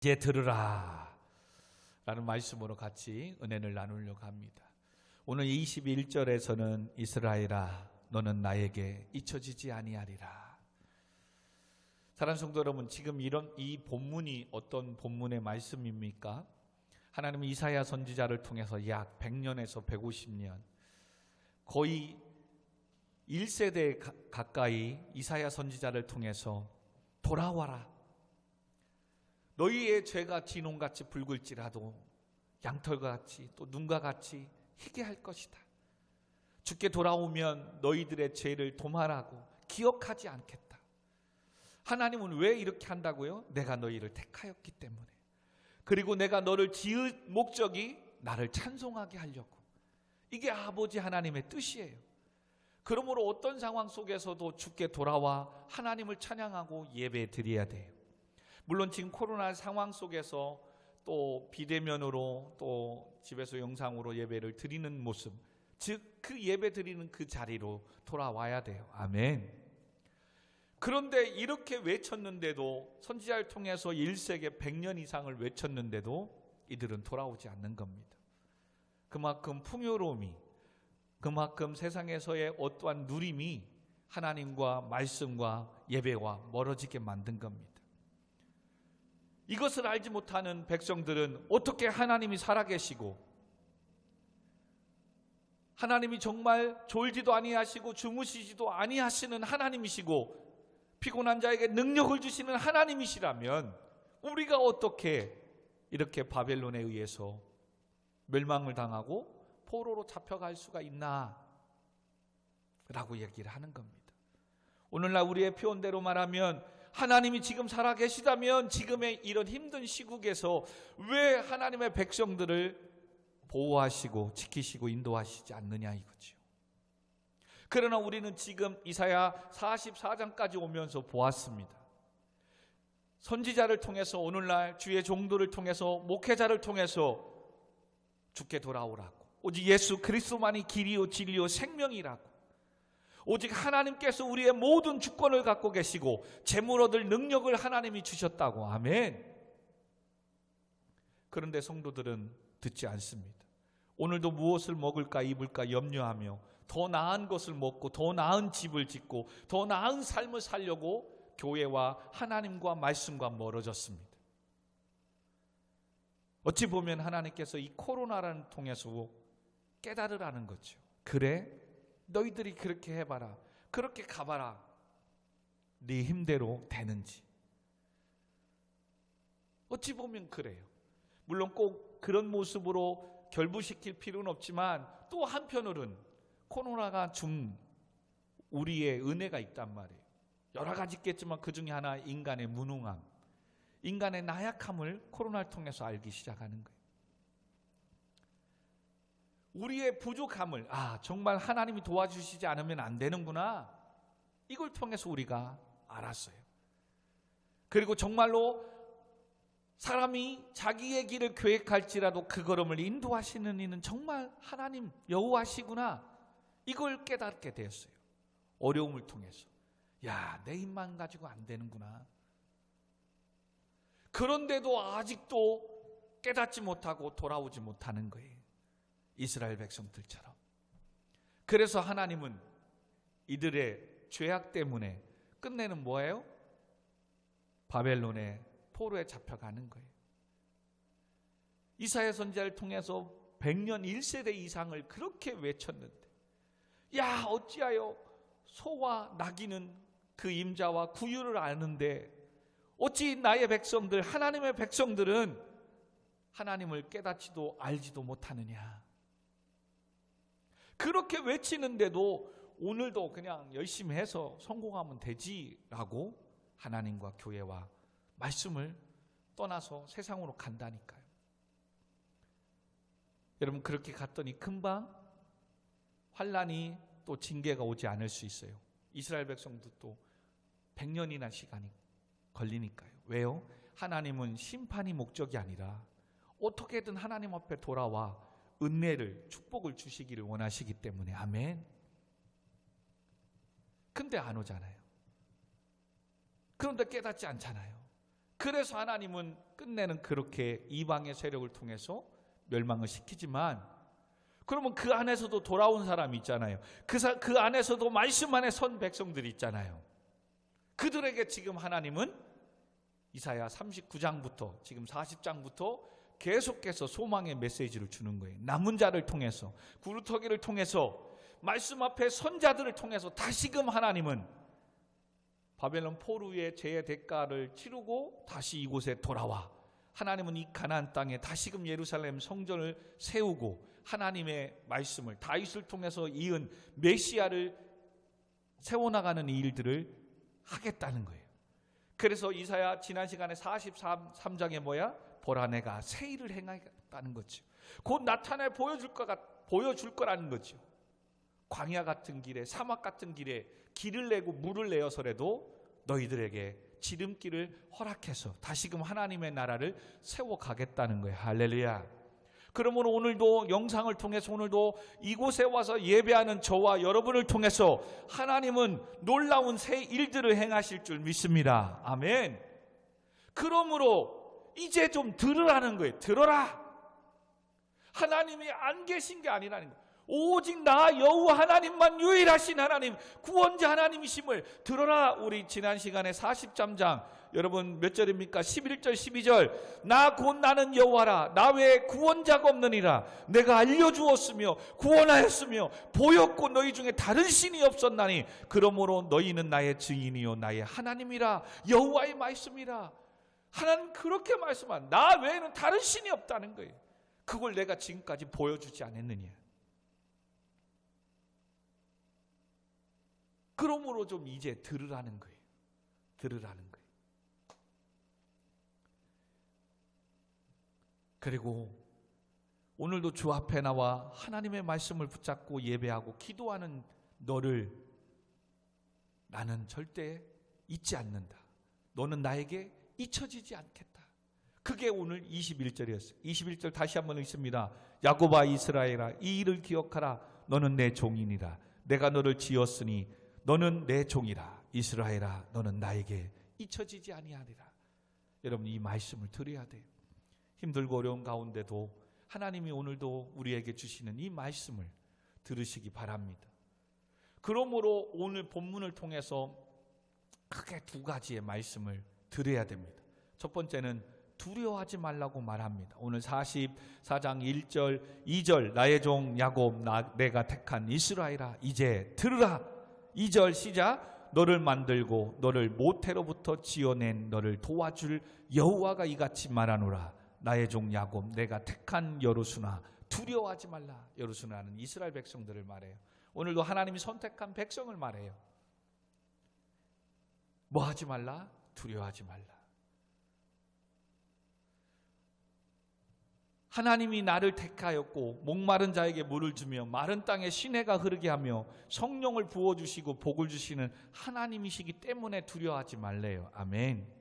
이제 들으라 라는 말씀으로 같이 은혜를 나누려고 합니다. 오늘 21절에서는 이스라엘아 너는 나에게 잊혀지지 아니하리라. 사랑하는 성도 여러분, 지금 이 본문이 어떤 본문의 말씀입니까? 하나님은 이사야 선지자를 통해서 약 100년에서 150년 거의 1세대 가까이 이사야 선지자를 통해서 돌아와라, 너희의 죄가 진홍같이 붉을지라도 양털같이 또 눈과 같이 희게 할 것이다. 주께 돌아오면 너희들의 죄를 도말하고 기억하지 않겠다. 하나님은 왜 이렇게 한다고요? 내가 너희를 택하였기 때문에. 그리고 내가 너를 지은 목적이 나를 찬송하게 하려고. 이게 아버지 하나님의 뜻이에요. 그러므로 어떤 상황 속에서도 주께 돌아와 하나님을 찬양하고 예배 드려야 돼요. 물론 지금 코로나 상황 속에서 또 비대면으로 또 집에서 영상으로 예배를 드리는 모습, 즉 그 예배 드리는 그 자리로 돌아와야 돼요. 아멘. 그런데 이렇게 외쳤는데도, 선지자를 통해서 1세기 100년 이상을 외쳤는데도 이들은 돌아오지 않는 겁니다. 그만큼 풍요로움이, 그만큼 세상에서의 어떠한 누림이 하나님과 말씀과 예배와 멀어지게 만든 겁니다. 이것을 알지 못하는 백성들은 어떻게 하나님이 살아계시고 하나님이 정말 졸지도 아니하시고 주무시지도 아니하시는 하나님이시고 피곤한 자에게 능력을 주시는 하나님이시라면 우리가 어떻게 이렇게 바벨론에 의해서 멸망을 당하고 포로로 잡혀갈 수가 있나? 라고 얘기를 하는 겁니다. 오늘날 우리의 표현대로 말하면 하나님이 지금 살아계시다면 지금의 이런 힘든 시국에서 왜 하나님의 백성들을 보호하시고 지키시고 인도하시지 않느냐 이거죠. 그러나 우리는 지금 이사야 44장까지 오면서 보았습니다. 선지자를 통해서, 오늘날 주의 종도를 통해서, 목회자를 통해서 주께 돌아오라고, 오직 예수 그리스도만이 길이요 진리요 생명이라고, 오직 하나님께서 우리의 모든 주권을 갖고 계시고 재물 얻을 능력을 하나님이 주셨다고. 아멘. 그런데 성도들은 듣지 않습니다. 오늘도 무엇을 먹을까 입을까 염려하며 더 나은 것을 먹고 더 나은 집을 짓고 더 나은 삶을 살려고 교회와 하나님과 말씀과 멀어졌습니다. 어찌 보면 하나님께서 이 코로나를 통해서 깨달으라는 거죠. 그래? 너희들이 그렇게 해봐라, 그렇게 가봐라, 네 힘대로 되는지. 어찌 보면 그래요. 물론 꼭 그런 모습으로 결부시킬 필요는 없지만 또 한편으로는 코로나가 준 우리의 은혜가 있단 말이에요. 여러 가지 있겠지만 그 중에 하나 인간의 무능함, 인간의 나약함을 코로나를 통해서 알기 시작하는 거예요. 우리의 부족함을, 정말 하나님이 도와주시지 않으면 안 되는구나, 이걸 통해서 우리가 알았어요. 그리고 정말로 사람이 자기의 길을 계획할지라도 그 걸음을 인도하시는 이는 정말 하나님 여호와시구나, 이걸 깨닫게 되었어요. 어려움을 통해서. 내 힘만 가지고 안 되는구나. 그런데도 아직도 깨닫지 못하고 돌아오지 못하는 거예요. 이스라엘 백성들처럼. 그래서 하나님은 이들의 죄악 때문에 끝내는 뭐예요? 바벨론의 포로에 잡혀가는 거예요. 이사야 선지자를 통해서 100년 1세대 이상을 그렇게 외쳤는데, 어찌하여 소와 나귀는 그 임자와 구유를 아는데 어찌 나의 백성들, 하나님의 백성들은 하나님을 깨닫지도 알지도 못하느냐. 그렇게 외치는데도 오늘도 그냥 열심히 해서 성공하면 되지라고 하나님과 교회와 말씀을 떠나서 세상으로 간다니까요. 여러분, 그렇게 갔더니 금방 환란이 또 징계가 오지 않을 수 있어요. 이스라엘 백성들도 100년이나 시간이 걸리니까요. 왜요? 하나님은 심판이 목적이 아니라 어떻게든 하나님 앞에 돌아와 은혜를, 축복을 주시기를 원하시기 때문에. 아멘. 근데 안 오잖아요. 그런데 깨닫지 않잖아요. 그래서 하나님은 끝내는 그렇게 이방의 세력을 통해서 멸망을 시키지만, 그러면 그 안에서도 돌아온 사람이 있잖아요. 그 안에서도 말씀 안에 선 백성들이 있잖아요. 그들에게 지금 하나님은 이사야 39장부터 지금 40장부터 계속해서 소망의 메시지를 주는 거예요. 남은 자를 통해서, 구루터기를 통해서, 말씀 앞에 선자들을 통해서 다시금 하나님은 바벨론 포로의 죄의 대가를 치르고 다시 이곳에 돌아와 하나님은 이 가나안 땅에 다시금 예루살렘 성전을 세우고 하나님의 말씀을 다윗을 통해서 이은 메시아를 세워나가는 이 일들을 하겠다는 거예요. 그래서 이사야 지난 시간에 43장에 뭐야? 보라 내가 새 일을 행하겠다는 거죠. 곧 나타내 보여줄 거라는 거죠. 광야 같은 길에, 사막 같은 길에 길을 내고 물을 내어서라도 너희들에게 지름길을 허락해서 다시금 하나님의 나라를 세워가겠다는 거예요. 할렐루야. 그러므로 오늘도 영상을 통해서 오늘도 이곳에 와서 예배하는 저와 여러분을 통해서 하나님은 놀라운 새 일들을 행하실 줄 믿습니다. 아멘. 그러므로 이제 좀 들으라는 거예요. 들어라. 하나님이 안 계신 게 아니라는 거예요. 오직 나 여호와 하나님만 유일하신 하나님, 구원자 하나님이심을 들어라. 우리 지난 시간에 40장 여러분 몇 절입니까? 11절 12절. 나 곧 나는 여호와라. 나 외에 구원자가 없느니라. 내가 알려주었으며 구원하였으며 보였고 너희 중에 다른 신이 없었나니 그러므로 너희는 나의 증인이요 나의 하나님이라. 여호와의 말씀이라. 하나님 그렇게 말씀한, 나 외에는 다른 신이 없다는 거예요. 그걸 내가 지금까지 보여주지 않았느냐. 그러므로 좀 이제 들으라는 거예요. 들으라는 거예요. 그리고 오늘도 주 앞에 나와 하나님의 말씀을 붙잡고 예배하고 기도하는 너를 나는 절대 잊지 않는다. 너는 나에게 잊혀지지 않겠다. 그게 오늘 21절이었어요. 21절 다시 한번 읽습니다. 야곱아 이스라엘아 이 일을 기억하라. 너는 내 종이니라. 내가 너를 지었으니 너는 내 종이라. 이스라엘아 너는 나에게 잊혀지지 아니하리라. 여러분 이 말씀을 들어야 돼요. 힘들고 어려운 가운데도 하나님이 오늘도 우리에게 주시는 이 말씀을 들으시기 바랍니다. 그러므로 오늘 본문을 통해서 크게 두 가지의 말씀을 들어야 됩니다. 첫 번째는 두려워하지 말라고 말합니다. 오늘 44장 1절 2절 나의 종 야곱 내가 택한 이스라엘아 이제 들으라. 2절 시작. 너를 만들고 너를 모태로부터 지어낸 너를 도와줄 여호와가 이같이 말하노라. 나의 종 야곱 내가 택한 여루수나 두려워하지 말라. 여루수나는 이스라엘 백성들을 말해요. 오늘도 하나님이 선택한 백성을 말해요. 뭐 하지 말라? 두려워하지 말라. 하나님이 나를 택하였고 목마른 자에게 물을 주며 마른 땅에 시내가 흐르게 하며 성령을 부어주시고 복을 주시는 하나님이시기 때문에 두려워하지 말래요. 아멘.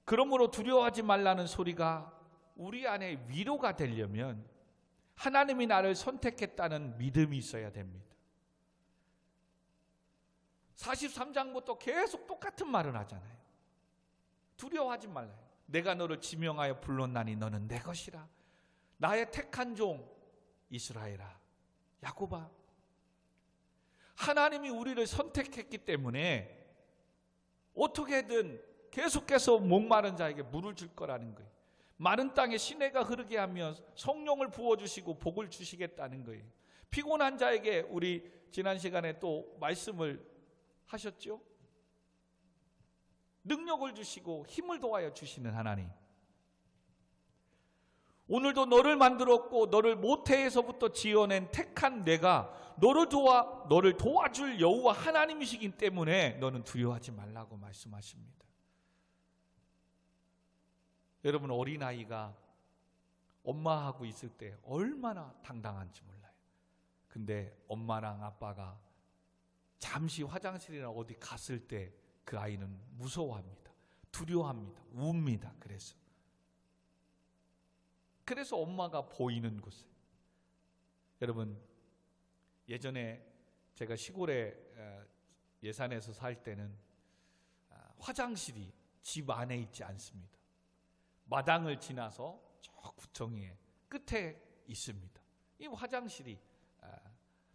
그러므로 두려워하지 말라는 소리가 우리 안에 위로가 되려면 하나님이 나를 선택했다는 믿음이 있어야 됩니다. 43장부터 계속 똑같은 말을 하잖아요. 두려워하지 말라요. 내가 너를 지명하여 불렀나니 너는 내 것이라. 나의 택한 종 이스라엘아 야곱아. 하나님이 우리를 선택했기 때문에 어떻게든 계속해서 목마른 자에게 물을 줄 거라는 거예요. 마른 땅에 시내가 흐르게 하며 성령을 부어주시고 복을 주시겠다는 거예요. 피곤한 자에게 우리 지난 시간에 또 말씀을 하셨죠? 능력을 주시고 힘을 도와여 주시는 하나님. 오늘도 너를 만들었고 너를 모태에서부터 지어낸 택한 내가 너를 도와줄 여호와 하나님이시기 때문에 너는 두려워하지 말라고 말씀하십니다. 여러분 어린아이가 엄마하고 있을 때 얼마나 당당한지 몰라요. 근데 엄마랑 아빠가 잠시 화장실이나 어디 갔을 때 그 아이는 무서워합니다. 두려워합니다. 웁니다. 그래서 엄마가 보이는 곳에. 여러분 예전에 제가 시골에 예산에서 살 때는 화장실이 집 안에 있지 않습니다. 마당을 지나서 저 구청의 끝에 있습니다. 이 화장실이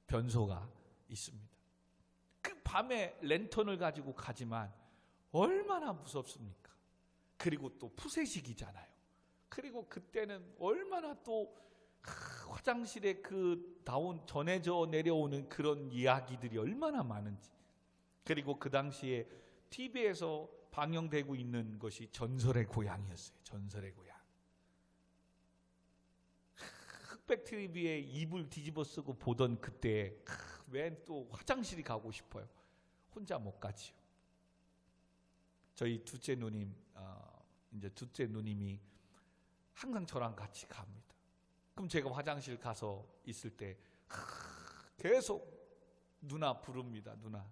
변소가 있습니다. 그 밤에 랜턴을 가지고 가지만 얼마나 무섭습니까? 그리고 또 푸세식이잖아요. 그리고 그때는 얼마나 또 화장실에 그 전해져 내려오는 그런 이야기들이 얼마나 많은지. 그리고 그 당시에 TV에서 방영되고 있는 것이 전설의 고향이었어요. 전설의 고향. 흑백 TV에 이불 뒤집어 쓰고 보던 그때 웬 또 화장실이 가고 싶어요. 혼자 못 가지요. 저희 둘째 누님이 항상 저랑 같이 갑니다. 그럼 제가 화장실 가서 있을 때 계속 누나 부릅니다. 누나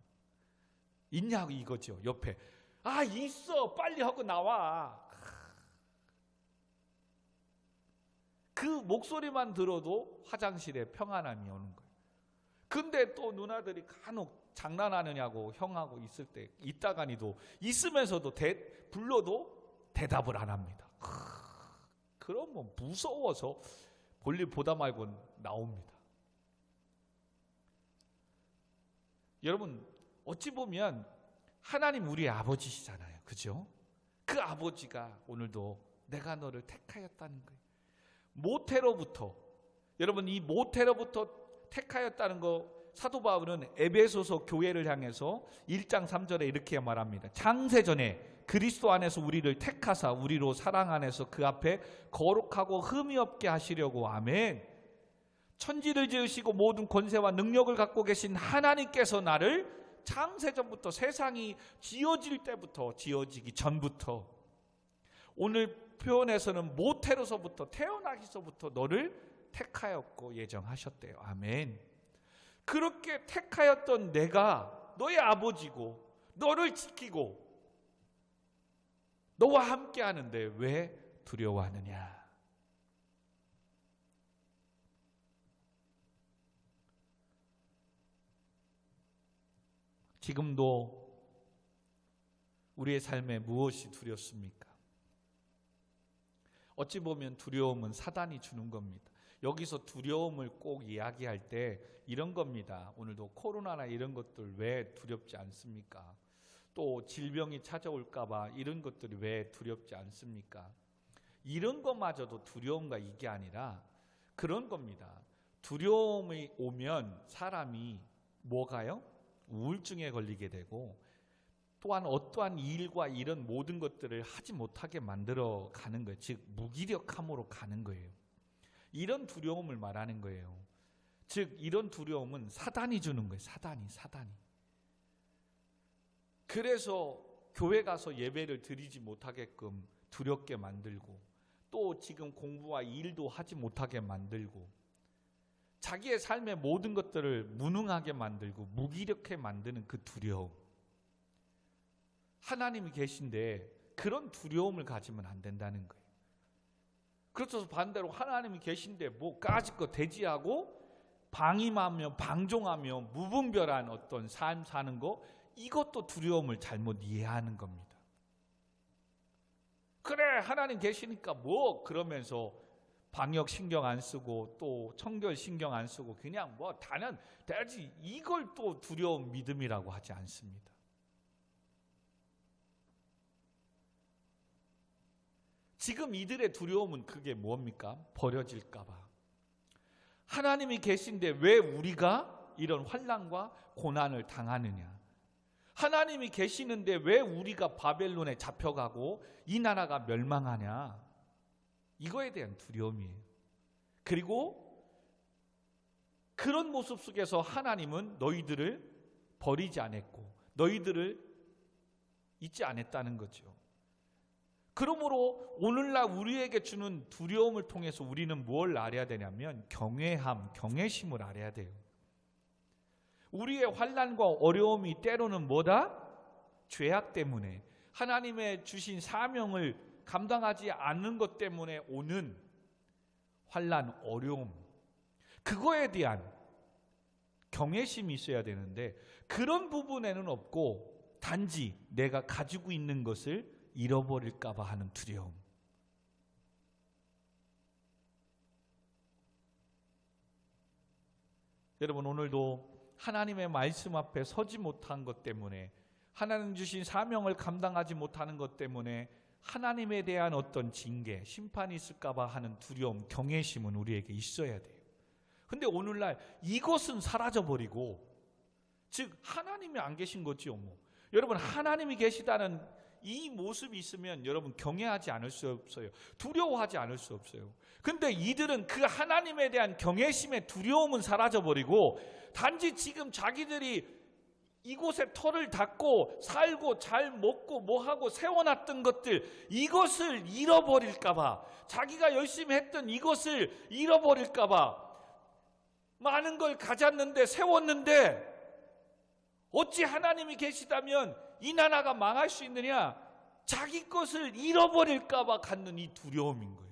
있냐고 이거죠. 옆에 있어 빨리 하고 나와. 그 목소리만 들어도 화장실에 평안함이 오는 거예요. 근데 또 누나들이 간혹 장난하느냐고 형하고 있을 때 있다가니도 있으면서도 불러도 대답을 안 합니다. 그러면 무서워서 볼일 보다 말고 나옵니다. 여러분 어찌 보면 하나님 우리의 아버지시잖아요. 그죠? 그 아버지가 오늘도 내가 너를 택하였다는 거예요. 모태로부터 여러분 이 모태로부터 택하였다는 거 사도 바울은 에베소서 교회를 향해서 1장 3절에 이렇게 말합니다. 창세전에 그리스도 안에서 우리를 택하사 우리로 사랑 안에서 그 앞에 거룩하고 흠이 없게 하시려고. 아멘. 천지를 지으시고 모든 권세와 능력을 갖고 계신 하나님께서 나를 창세전부터 세상이 지어질 때부터 지어지기 전부터 오늘 표현에서는 모태로서부터 태어나기서부터 너를 택하였고 예정하셨대요. 아멘. 그렇게 택하였던 내가 너의 아버지고 너를 지키고 너와 함께 하는데 왜 두려워하느냐? 지금도 우리의 삶에 무엇이 두렵습니까? 어찌 보면 두려움은 사단이 주는 겁니다. 여기서 두려움을 꼭 이야기할 때 이런 겁니다. 오늘도 코로나나 이런 것들 왜 두렵지 않습니까? 또 질병이 찾아올까 봐 이런 것들이 왜 두렵지 않습니까? 이런 것마저도 두려움과 이게 아니라 그런 겁니다. 두려움이 오면 사람이 뭐가요? 우울증에 걸리게 되고 또한 어떠한 일과 이런 모든 것들을 하지 못하게 만들어 가는 거예요. 즉 무기력함으로 가는 거예요. 이런 두려움을 말하는 거예요. 즉 이런 두려움은 사단이 주는 거예요. 사단이. 그래서 교회 가서 예배를 드리지 못하게끔 두렵게 만들고 또 지금 공부와 일도 하지 못하게 만들고 자기의 삶의 모든 것들을 무능하게 만들고 무기력하게 만드는 그 두려움. 하나님이 계신데 그런 두려움을 가지면 안 된다는 거예요. 그렇죠. 반대로 하나님이 계신데 뭐 까짓거 대지하고 방임하며 방종하며 무분별한 어떤 삶 사는 거, 이것도 두려움을 잘못 이해하는 겁니다. 그래 하나님 계시니까 뭐 그러면서 방역 신경 안 쓰고 또 청결 신경 안 쓰고 그냥 뭐 다는 돼야지, 이걸 또 두려운 믿음이라고 하지 않습니다. 지금 이들의 두려움은 그게 뭡니까? 버려질까 봐. 하나님이 계신데 왜 우리가 이런 환난과 고난을 당하느냐? 하나님이 계시는데 왜 우리가 바벨론에 잡혀가고 이 나라가 멸망하냐? 이거에 대한 두려움이에요. 그리고 그런 모습 속에서 하나님은 너희들을 버리지 않았고 너희들을 잊지 않았다는 거죠. 그러므로 오늘날 우리에게 주는 두려움을 통해서 우리는 뭘 알아야 되냐면 경외함, 경외심을 알아야 돼요. 우리의 환난과 어려움이 때로는 뭐다? 죄악 때문에, 하나님의 주신 사명을 감당하지 않는 것 때문에 오는 환난, 어려움, 그거에 대한 경외심이 있어야 되는데 그런 부분에는 없고 단지 내가 가지고 있는 것을 잃어버릴까 봐 하는 두려움. 여러분, 오늘도 하나님의 말씀 앞에 서지 못한 것 때문에, 하나님 주신 사명을 감당하지 못하는 것 때문에 하나님에 대한 어떤 징계, 심판이 있을까 봐 하는 두려움, 경외심은 우리에게 있어야 돼요. 근데 오늘날 이것은 사라져버리고, 즉 하나님이 안 계신 거지요. 여러분, 하나님이 계시다는 이 모습이 있으면 여러분 경외하지 않을 수 없어요. 두려워하지 않을 수 없어요. 근데 이들은 그 하나님에 대한 경외심의 두려움은 사라져버리고, 단지 지금 자기들이 이곳에 터를 닫고 살고 잘 먹고 뭐하고 세워놨던 것들, 이것을 잃어버릴까 봐, 자기가 열심히 했던 이것을 잃어버릴까 봐 많은 걸 가졌는데, 세웠는데 어찌 하나님이 계시다면 이 나라가 망할 수 있느냐? 자기 것을 잃어버릴까 봐 갖는 이 두려움인 거예요.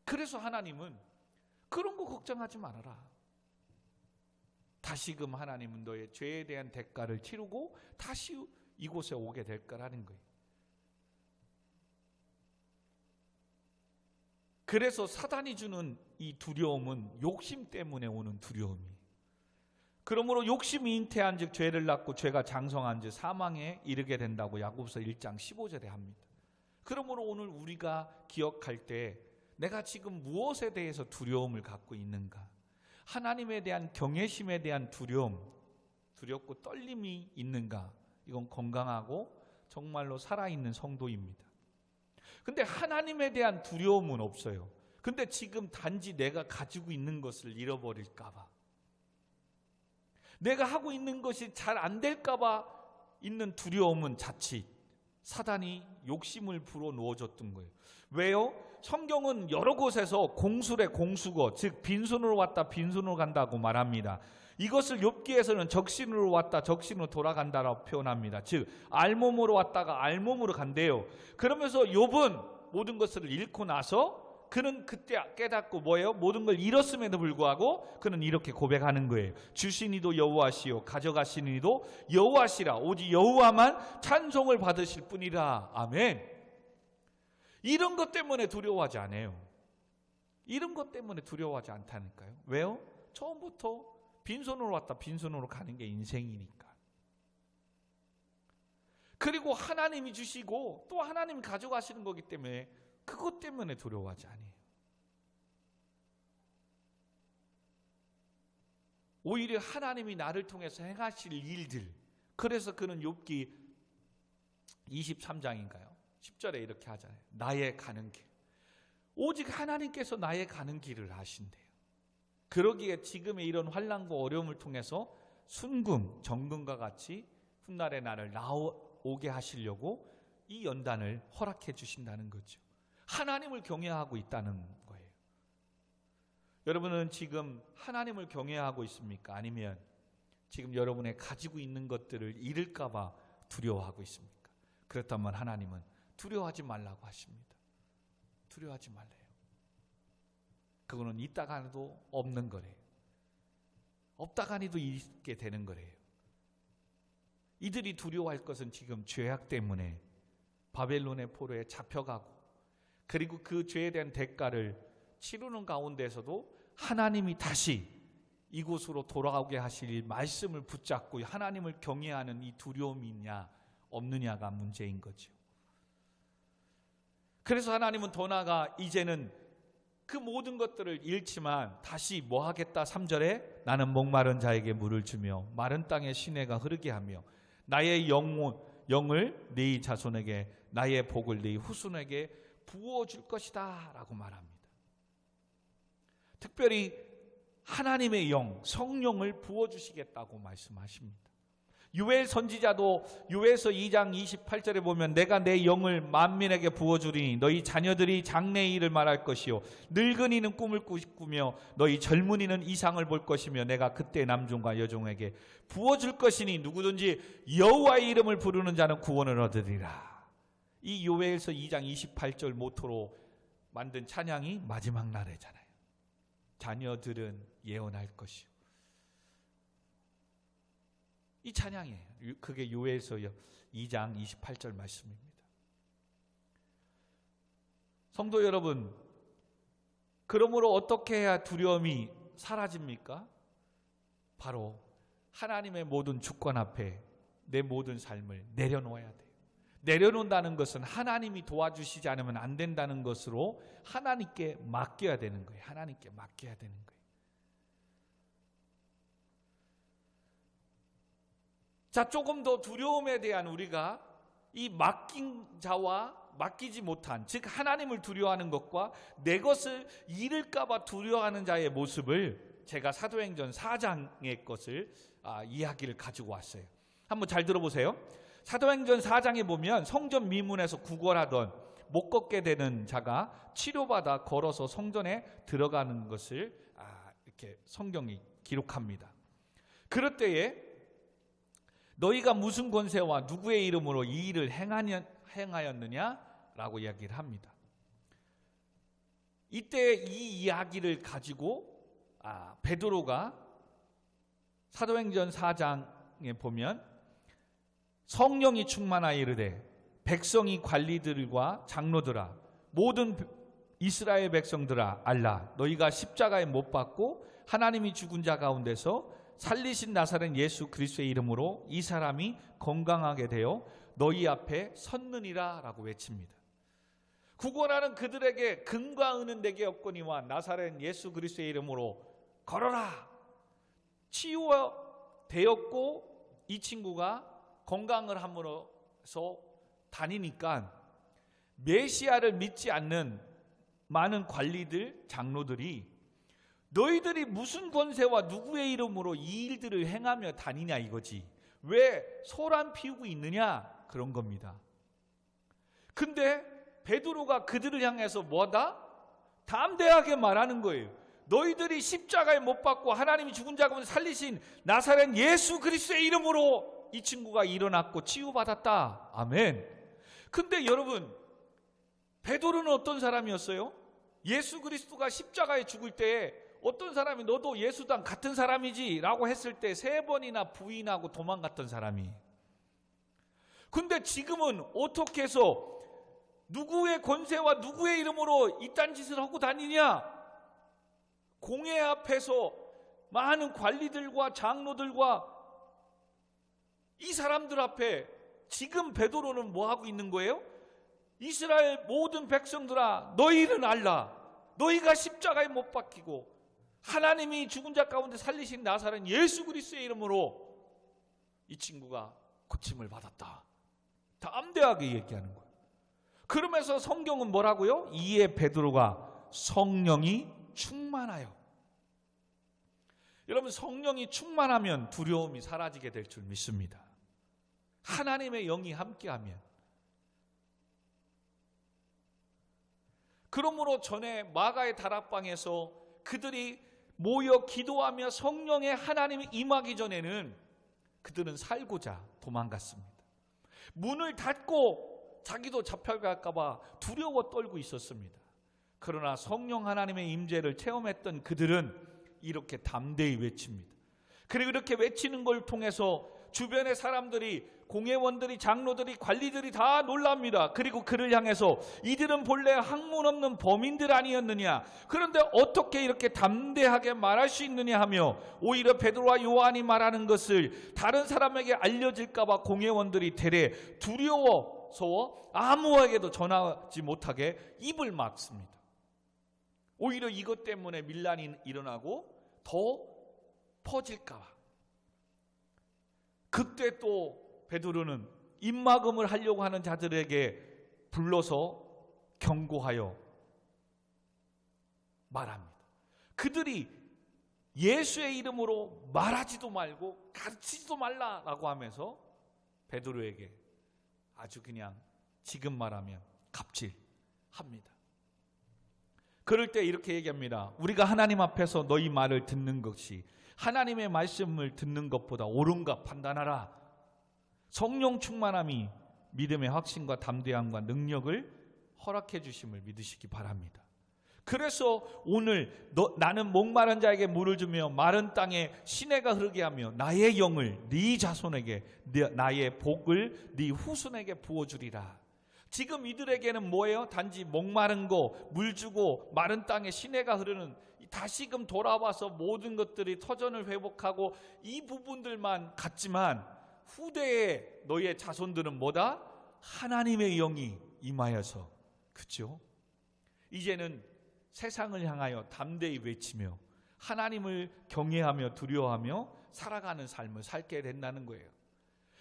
그래서 하나님은 그런 거 걱정하지 말아라. 다시금 하나님은 너의 죄에 대한 대가를 치르고 다시 이곳에 오게 될 거라는 거예요. 그래서 사단이 주는 이 두려움은 욕심 때문에 오는 두려움이에요. 그러므로 욕심이 잉태한 즉 죄를 낳고 죄가 장성한 즉 사망에 이르게 된다고 야고보서 1장 15절에 합니다. 그러므로 오늘 우리가 기억할 때 내가 지금 무엇에 대해서 두려움을 갖고 있는가? 하나님에 대한 경외심에 대한 두려움, 두렵고 떨림이 있는가? 이건 건강하고 정말로 살아있는 성도입니다. 근데 하나님에 대한 두려움은 없어요. 근데 지금 단지 내가 가지고 있는 것을 잃어버릴까 봐, 내가 하고 있는 것이 잘 안 될까 봐 있는 두려움은 자칫 사단이 욕심을 불어넣어 줬던 거예요. 왜요? 성경은 여러 곳에서 공술의 공수거, 즉 빈손으로 왔다 빈손으로 간다고 말합니다. 이것을 욥기에서는 적신으로 왔다 적신으로 돌아간다라고 표현합니다. 즉 알몸으로 왔다가 알몸으로 간대요. 그러면서 욥은 모든 것을 잃고 나서 그는 그때 깨닫고 뭐예요? 모든 걸 잃었음에도 불구하고 그는 이렇게 고백하는 거예요. 주신 이도 여호와시요 가져가시는 이도 여호와시라. 오직 여호와만 찬송을 받으실 뿐이라. 아멘. 이런 것 때문에 두려워하지 않아요. 이런 것 때문에 두려워하지 않다니까요. 왜요? 처음부터 빈손으로 왔다 빈손으로 가는 게 인생이니까. 그리고 하나님이 주시고 또 하나님이 가져가시는 거기 때문에 그것 때문에 두려워하지 않아요. 오히려 하나님이 나를 통해서 행하실 일들, 그래서 그는 욥기 23장인가요? 10절에 이렇게 하잖아요. 나의 가는 길. 오직 하나님께서 나의 가는 길을 아신대요. 그러기에 지금의 이런 환난과 어려움을 통해서 순금, 정금과 같이 훗날의 나를 나오게 하시려고 이 연단을 허락해 주신다는 거죠. 하나님을 경외하고 있다는 거예요. 여러분은 지금 하나님을 경외하고 있습니까? 아니면 지금 여러분의 가지고 있는 것들을 잃을까 봐 두려워하고 있습니까? 그렇다면 하나님은 두려워하지 말라고 하십니다. 두려워하지 말래요. 그거는 있다가 해도 없는 거래요. 없다가 해도 있게 되는 거래요. 이들이 두려워할 것은 지금 죄악 때문에 바벨론의 포로에 잡혀가고, 그리고 그 죄에 대한 대가를 치르는 가운데서도 하나님이 다시 이곳으로 돌아오게 하실 말씀을 붙잡고 하나님을 경외하는 이 두려움이 있냐 없느냐가 문제인 거죠. 그래서 하나님은 더 나아가 이제는 그 모든 것들을 잃지만 다시 뭐 하겠다? 3절에 나는 목마른 자에게 물을 주며 마른 땅에 시내가 흐르게 하며 나의 영을 네 자손에게 나의 복을 네 후손에게 부어줄 것이다 라고 말합니다. 특별히 하나님의 영, 성령을 부어주시겠다고 말씀하십니다. 요엘 선지자도 요엘서 2장 28절에 보면 내가 내 영을 만민에게 부어주리니 너희 자녀들이 장래의 일을 말할 것이요 늙은이는 꿈을 꾸며 너희 젊은이는 이상을 볼 것이며 내가 그때 남종과 여종에게 부어줄 것이니 누구든지 여호와의 이름을 부르는 자는 구원을 얻으리라. 이 요엘서 2장 28절 모토로 만든 찬양이 마지막 날에잖아요. 자녀들은 예언할 것이요 이 찬양이에요. 그게 요엘서 2장 28절 말씀입니다. 성도 여러분, 그러므로 어떻게 해야 두려움이 사라집니까? 바로 하나님의 모든 주권 앞에 내 모든 삶을 내려놓아야 돼요. 내려놓는다는 것은 하나님이 도와주시지 않으면 안 된다는 것으로 하나님께 맡겨야 되는 거예요. 하나님께 맡겨야 되는 거예요. 자, 조금 더 두려움에 대한 우리가 이 맡긴 자와 맡기지 못한, 즉 하나님을 두려워하는 것과 내 것을 잃을까 봐 두려워하는 자의 모습을 제가 사도행전 4장의 것을 이야기를 가지고 왔어요. 한번 잘 들어보세요. 사도행전 4장에 보면 성전 미문에서 구걸하던 못 걷게 되는 자가 치료받아 걸어서 성전에 들어가는 것을 이렇게 성경이 기록합니다. 그럴 때에 너희가 무슨 권세와 누구의 이름으로 이 일을 행하였느냐라고 이야기를 합니다. 이때 이 이야기를 가지고 베드로가 사도행전 4장에 보면 성령이 충만하여 이르되 백성이 관리들과 장로들아 모든 이스라엘 백성들아 알라 너희가 십자가에 못 박고 하나님이 죽은 자 가운데서 살리신 나사렛 예수 그리스도의 이름으로 이 사람이 건강하게 되어 너희 앞에 섰느니라 라고 외칩니다. 구걸하는 그들에게 금과 은은 내게 없거니와 나사렛 예수 그리스도의 이름으로 걸어라. 치유되었고 이 친구가 건강을 함으로써 다니니까 메시아를 믿지 않는 많은 관리들, 장로들이 너희들이 무슨 권세와 누구의 이름으로 이 일들을 행하며 다니냐 이거지. 왜 소란 피우고 있느냐 그런 겁니다. 근데 베드로가 그들을 향해서 뭐다? 담대하게 말하는 거예요. 너희들이 십자가에 못 박고 하나님이 죽은 자 가운데 살리신 나사렛 예수 그리스도의 이름으로 이 친구가 일어났고 치유받았다. 아멘. 근데 여러분, 베드로는 어떤 사람이었어요? 예수 그리스도가 십자가에 죽을 때에 어떤 사람이 너도 예수랑 같은 사람이지 라고 했을 때 3번이나 부인하고 도망갔던 사람이. 근데 지금은 어떻게 해서 누구의 권세와 누구의 이름으로 이딴 짓을 하고 다니냐? 공회 앞에서 많은 관리들과 장로들과 이 사람들 앞에 지금 베드로는 뭐 하고 있는 거예요? 이스라엘 모든 백성들아 너희는 알라. 너희가 십자가에 못 박히고 하나님이 죽은 자 가운데 살리신 나사렛 예수 그리스도의 이름으로 이 친구가 고침을 받았다. 담대하게 얘기하는 거예요. 그러면서 성경은 뭐라고요? 이에 베드로가 성령이 충만하여. 여러분, 성령이 충만하면 두려움이 사라지게 될 줄 믿습니다. 하나님의 영이 함께하면. 그러므로 전에 마가의 다락방에서 그들이 모여 기도하며 성령의 하나님이 임하기 전에는 그들은 살고자 도망갔습니다. 문을 닫고 자기도 잡혀갈까 봐 두려워 떨고 있었습니다. 그러나 성령 하나님의 임재를 체험했던 그들은 이렇게 담대히 외칩니다. 그리고 이렇게 외치는 걸 통해서 주변의 사람들이, 공회원들이, 장로들이, 관리들이 다 놀랍니다. 그리고 그를 향해서 이들은 본래 학문 없는 범인들 아니었느냐, 그런데 어떻게 이렇게 담대하게 말할 수 있느냐 하며 오히려 베드로와 요한이 말하는 것을 다른 사람에게 알려질까 봐 공회원들이 되레 두려워서 아무에게도 전하지 못하게 입을 막습니다. 오히려 이것 때문에 밀란이 일어나고 더 퍼질까 봐. 그때 또 베드로는 입막음을 하려고 하는 자들에게 불러서 경고하여 말합니다. 그들이 예수의 이름으로 말하지도 말고 가르치지도 말라라고 하면서 베드로에게 아주 그냥 지금 말하면 갑질합니다. 그럴 때 이렇게 얘기합니다. 우리가 하나님 앞에서 너희 말을 듣는 것이 하나님의 말씀을 듣는 것보다 옳은가 판단하라. 성령 충만함이 믿음의 확신과 담대함과 능력을 허락해 주심을 믿으시기 바랍니다. 그래서 오늘 나는 목마른 자에게 물을 주며 마른 땅에 시내가 흐르게 하며 나의 영을 네 자손에게 나의 복을 네 후손에게 부어주리라. 지금 이들에게는 뭐예요? 단지 목마른 거 물 주고 마른 땅에 시내가 흐르는, 다시금 돌아와서 모든 것들이 터전을 회복하고 이 부분들만 같지만, 후대에 너의 자손들은 뭐다? 하나님의 영이 임하여서, 그렇죠? 이제는 세상을 향하여 담대히 외치며 하나님을 경외하며 두려워하며 살아가는 삶을 살게 된다는 거예요.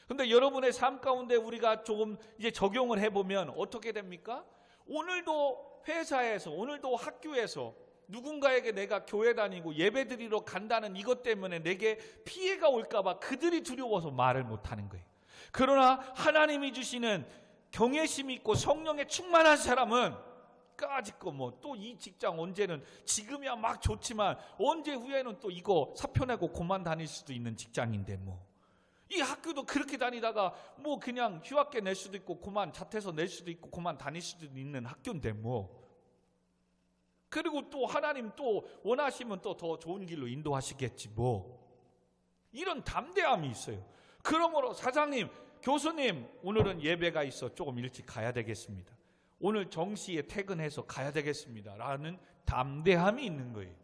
그런데 여러분의 삶 가운데 우리가 조금 이제 적용을 해보면 어떻게 됩니까? 오늘도 회사에서, 오늘도 학교에서 누군가에게 내가 교회 다니고 예배 드리러 간다는 이것 때문에 내게 피해가 올까봐 그들이 두려워서 말을 못하는 거예요. 그러나 하나님이 주시는 경외심 있고 성령에 충만한 사람은 까짓거 뭐 또 이 직장 언제는, 지금이야 막 좋지만 언제 후에는 또 이거 사표 내고 그만 다닐 수도 있는 직장인데, 뭐 이 학교도 그렇게 다니다가 뭐 그냥 휴학계 낼 수도 있고 그만 자퇴서 낼 수도 있고 그만 다닐 수도 있는 학교인데, 뭐 그리고 또 하나님 또 원하시면 또 더 좋은 길로 인도하시겠지, 뭐 이런 담대함이 있어요. 그러므로 사장님, 교수님, 오늘은 예배가 있어 조금 일찍 가야 되겠습니다. 오늘 정시에 퇴근해서 가야 되겠습니다 라는 담대함이 있는 거예요.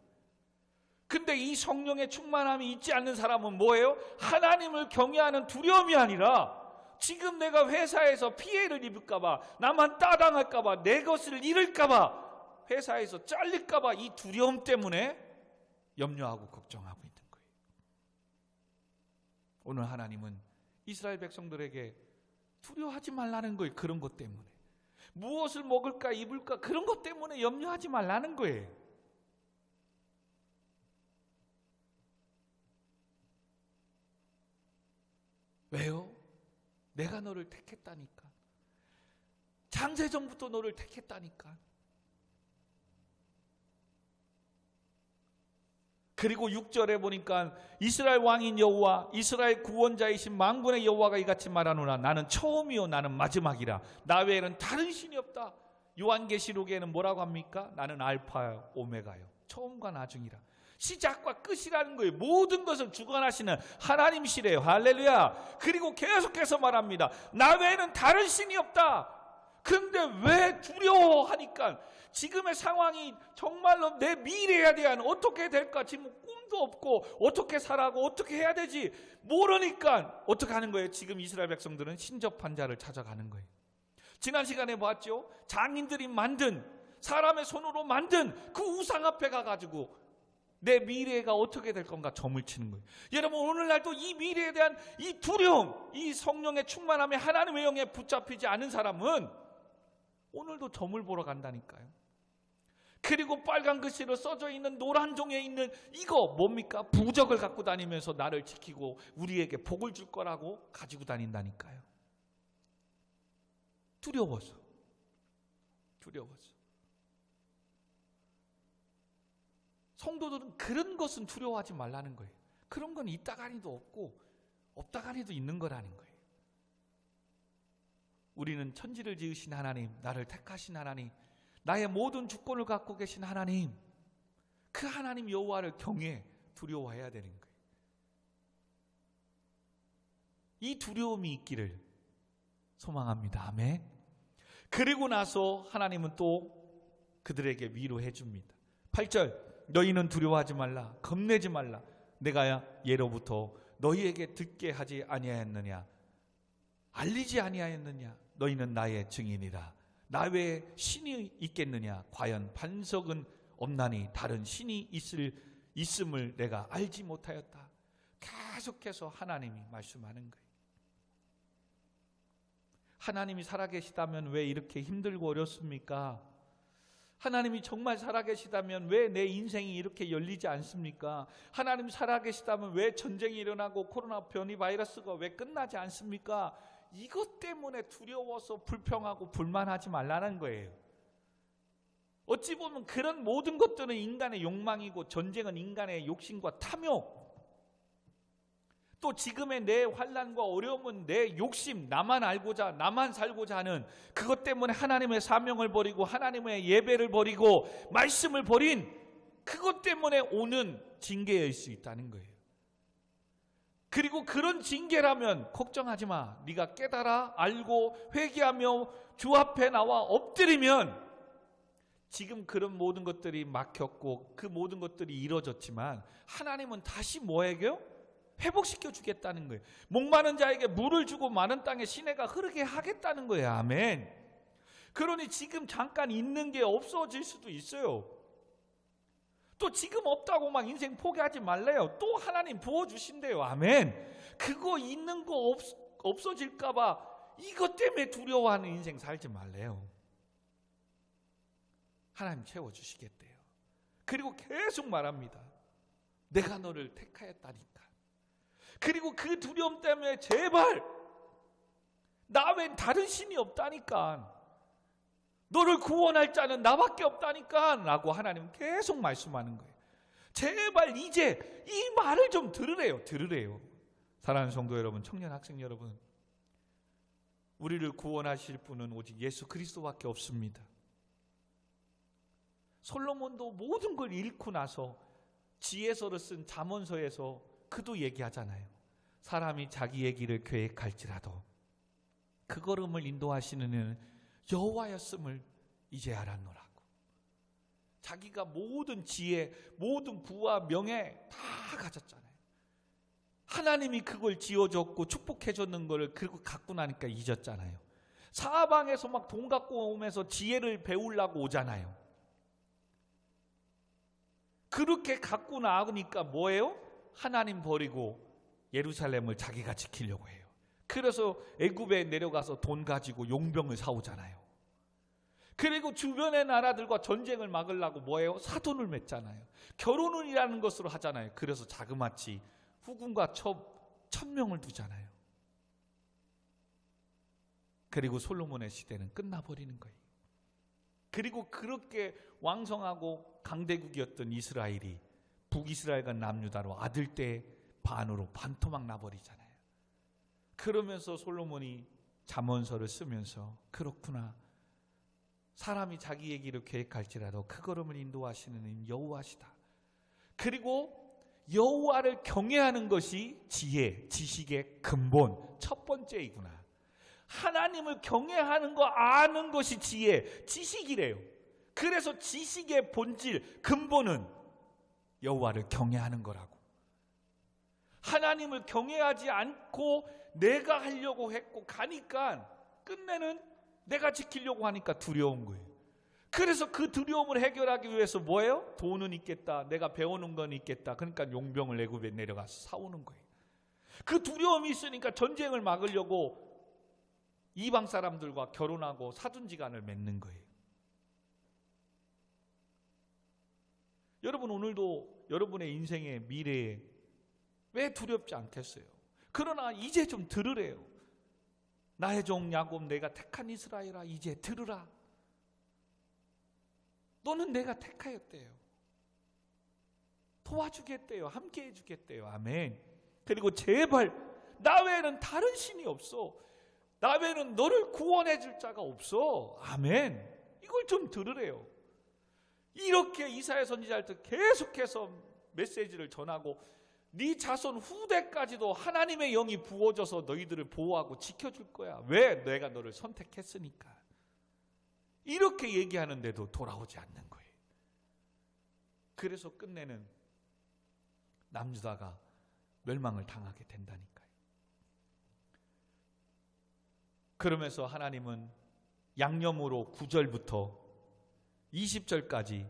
근데 이 성령의 충만함이 있지 않는 사람은 뭐예요? 하나님을 경외하는 두려움이 아니라 지금 내가 회사에서 피해를 입을까봐, 나만 따당할까봐, 내 것을 잃을까봐, 회사에서 잘릴까봐 이 두려움 때문에 염려하고 걱정하고 있는 거예요. 오늘 하나님은 이스라엘 백성들에게 두려워하지 말라는 거예요. 그런 것 때문에. 무엇을 먹을까 입을까 그런 것 때문에 염려하지 말라는 거예요. 왜요? 내가 너를 택했다니까. 창세전부터 너를 택했다니까. 그리고 6절에 보니까 이스라엘 왕인 여호와, 이스라엘 구원자이신 만군의 여호와가 이같이 말하노라. 나는 처음이요 나는 마지막이라. 나 외에는 다른 신이 없다. 요한계시록에는 뭐라고 합니까? 나는 알파요 오메가요, 처음과 나중이라. 시작과 끝이라는 거예요. 모든 것을 주관하시는 하나님이시래요. 할렐루야. 그리고 계속해서 말합니다. 나 외에는 다른 신이 없다. 그런데 왜 두려워하니까, 지금의 상황이 정말로 내 미래에 대한 어떻게 될까, 지금 꿈도 없고 어떻게 살아가고 어떻게 해야 되지 모르니까 어떻게 하는 거예요? 지금 이스라엘 백성들은 신접한 자를 찾아가는 거예요. 지난 시간에 봤죠? 장인들이 만든, 사람의 손으로 만든 그 우상 앞에 가가지고 내 미래가 어떻게 될 건가 점을 치는 거예요. 여러분, 오늘날도 이 미래에 대한 이 두려움, 이 성령의 충만함에 하나님의 영에 붙잡히지 않은 사람은 오늘도 점을 보러 간다니까요. 그리고 빨간 글씨로 써져 있는 노란 종에 있는 이거 뭡니까? 부적을 갖고 다니면서 나를 지키고 우리에게 복을 줄 거라고 가지고 다닌다니까요. 두려워서. 성도들은 그런 것은 두려워하지 말라는 거예요. 그런 건 있다가니도 없고 없다가니도 있는 거라는 거예요. 우리는 천지를 지으신 하나님, 나를 택하신 하나님, 나의 모든 주권을 갖고 계신 하나님, 그 하나님 여호와를 경외, 두려워해야 되는 거예요. 이 두려움이 있기를 소망합니다. 아멘. 그리고 나서 하나님은 또 그들에게 위로해 줍니다. 8절, 너희는 두려워하지 말라, 겁내지 말라. 내가 예로부터 너희에게 듣게 하지 아니하였느냐, 알리지 아니하였느냐. 너희는 나의 증인이라. 나 외에 신이 있겠느냐. 과연 반석은 없나니 다른 신이 있음을 내가 알지 못하였다. 계속해서 하나님이 말씀하는 거예요. 하나님이 살아계시다면 왜 이렇게 힘들고 어렵습니까? 하나님이 정말 살아계시다면 왜 내 인생이 이렇게 열리지 않습니까? 하나님이 살아계시다면 왜 전쟁이 일어나고 코로나 변이 바이러스가 왜 끝나지 않습니까? 이것 때문에 두려워서 불평하고 불만하지 말라는 거예요. 어찌 보면 그런 모든 것들은 인간의 욕망이고 전쟁은 인간의 욕심과 탐욕. 또 지금의 내 환난과 어려움은 내 욕심, 나만 알고자, 나만 살고자 하는 그것 때문에 하나님의 사명을 버리고 하나님의 예배를 버리고 말씀을 버린 그것 때문에 오는 징계일 수 있다는 거예요. 그리고 그런 징계라면 걱정하지 마. 네가 깨달아 알고 회개하며 주 앞에 나와 엎드리면 지금 그런 모든 것들이 막혔고 그 모든 것들이 이루어졌지만 하나님은 다시 뭐에게요? 회복시켜 주겠다는 거예요. 목마른 자에게 물을 주고 마른 땅에 시내가 흐르게 하겠다는 거예요. 아멘. 그러니 지금 잠깐 있는 게 없어질 수도 있어요. 또 지금 없다고 막 인생 포기하지 말래요. 또 하나님 부어주신대요. 아멘. 그거 있는 거 없어질까 봐 이것 때문에 두려워하는 인생 살지 말래요. 하나님 채워주시겠대요. 그리고 계속 말합니다. 내가 너를 택하였다니까. 그리고 그 두려움 때문에 제발 나 외엔 다른 신이 없다니까. 너를 구원할 자는 나밖에 없다니까 라고 하나님은 계속 말씀하는 거예요. 제발 이제 이 말을 좀 들으래요. 사랑하는 성도 여러분, 청년 학생 여러분, 우리를 구원하실 분은 오직 예수 그리스도밖에 없습니다. 솔로몬도 모든 걸 잃고 나서 지혜서를 쓴 잠언서에서 그도 얘기하잖아요. 사람이 자기의 길을 계획할지라도 그 걸음을 인도하시는 이는 여호와였음을 이제 알았노라고. 자기가 모든 지혜, 모든 부와 명예 다 가졌잖아요. 하나님이 그걸 지어줬고 축복해줬는 걸 그리고 갖고 나니까 잊었잖아요. 사방에서 막 돈 갖고 오면서 지혜를 배우려고 오잖아요. 그렇게 갖고 나오니까 뭐예요? 하나님 버리고 예루살렘을 자기가 지키려고 해요. 그래서 애굽에 내려가서 돈 가지고 용병을 사오잖아요. 그리고 주변의 나라들과 전쟁을 막으려고 뭐예요? 사돈을 맺잖아요. 결혼이라는 것으로 하잖아요. 그래서 자그마치 후궁과 1000명을 두잖아요. 그리고 솔로몬의 시대는 끝나버리는 거예요. 그리고 그렇게 왕성하고 강대국이었던 이스라엘이 북이스라엘과 남유다로 아들떼 반으로 반토막 나버리잖아요. 그러면서 솔로몬이 잠언서를 쓰면서 그렇구나. 사람이 자기의 길을 계획할지라도 그 걸음을 인도하시는 이는 여호와시다. 그리고 여호와를 경외하는 것이 지혜, 지식의 근본 첫 번째이구나. 하나님을 경외하는 거 아는 것이 지혜, 지식이래요. 그래서 지식의 본질, 근본은 여호와를 경외하는 거라고. 하나님을 경외하지 않고 내가 하려고 했고 가니까 끝내는 내가 지키려고 하니까 두려운 거예요. 그래서 그 두려움을 해결하기 위해서 뭐예요? 돈은 있겠다. 내가 배워놓은 건 있겠다. 그러니까 용병을 애굽에 내려가서 사오는 거예요. 그 두려움이 있으니까 전쟁을 막으려고 이방 사람들과 결혼하고 사돈지간을 맺는 거예요. 여러분 오늘도 여러분의 인생의 미래에 왜 두렵지 않겠어요? 그러나 이제 좀 들으래요. 나의 종 야곱 내가 택한 이스라엘아 이제 들으라. 너는 내가 택하였대요. 도와주겠대요. 함께 해주겠대요. 아멘. 그리고 제발 나 외에는 다른 신이 없어. 나 외에는 너를 구원해 줄 자가 없어. 아멘. 이걸 좀 들으래요. 이렇게 이사야 선지자한테 계속해서 메시지를 전하고 네 자손 후대까지도 하나님의 영이 부어져서 너희들을 보호하고 지켜줄 거야. 왜? 내가 너를 선택했으니까. 이렇게 얘기하는데도 돌아오지 않는 거예요. 그래서 끝내는 남유다가 멸망을 당하게 된다니까요. 그러면서 하나님은 양념으로 9절부터 20절까지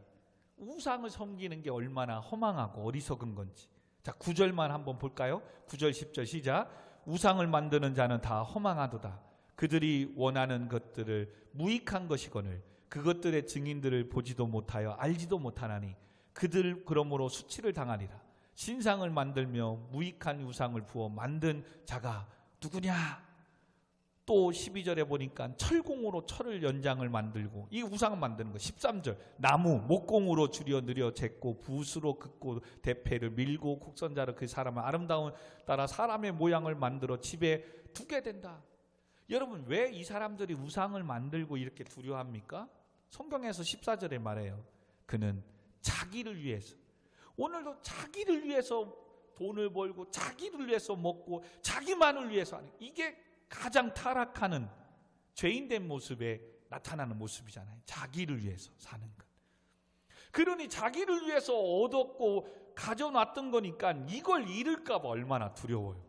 우상을 섬기는 게 얼마나 허망하고 어리석은 건지. 자, 9절만 한번 볼까요? 9절 10절 시작. 우상을 만드는 자는 다 허망하도다. 그들이 원하는 것들을 무익한 것이거늘 그것들의 증인들을 보지도 못하여 알지도 못하나니 그들 그러므로 수치를 당하리라. 신상을 만들며 무익한 우상을 부어 만든 자가 누구냐? 또 12절에 보니까 철공으로 철을 연장을 만들고, 이 우상을 만드는 거. 13절 나무 목공으로 줄여 느려 쟀고 붓으로 긋고 대패를 밀고 곡선자로 그 사람을 아름다운 따라 사람의 모양을 만들어 집에 두게 된다. 여러분, 왜 이 사람들이 우상을 만들고 이렇게 두려워합니까? 성경에서 14절에 말해요. 그는 자기를 위해서, 오늘도 자기를 위해서 돈을 벌고 자기를 위해서 먹고 자기만을 위해서 하는, 이게 가장 타락하는 죄인된 모습에 나타나는 모습이잖아요. 자기를 위해서 사는 것. 그러니 자기를 위해서 얻었고 가져놨던 거니까 이걸 잃을까 봐 얼마나 두려워요.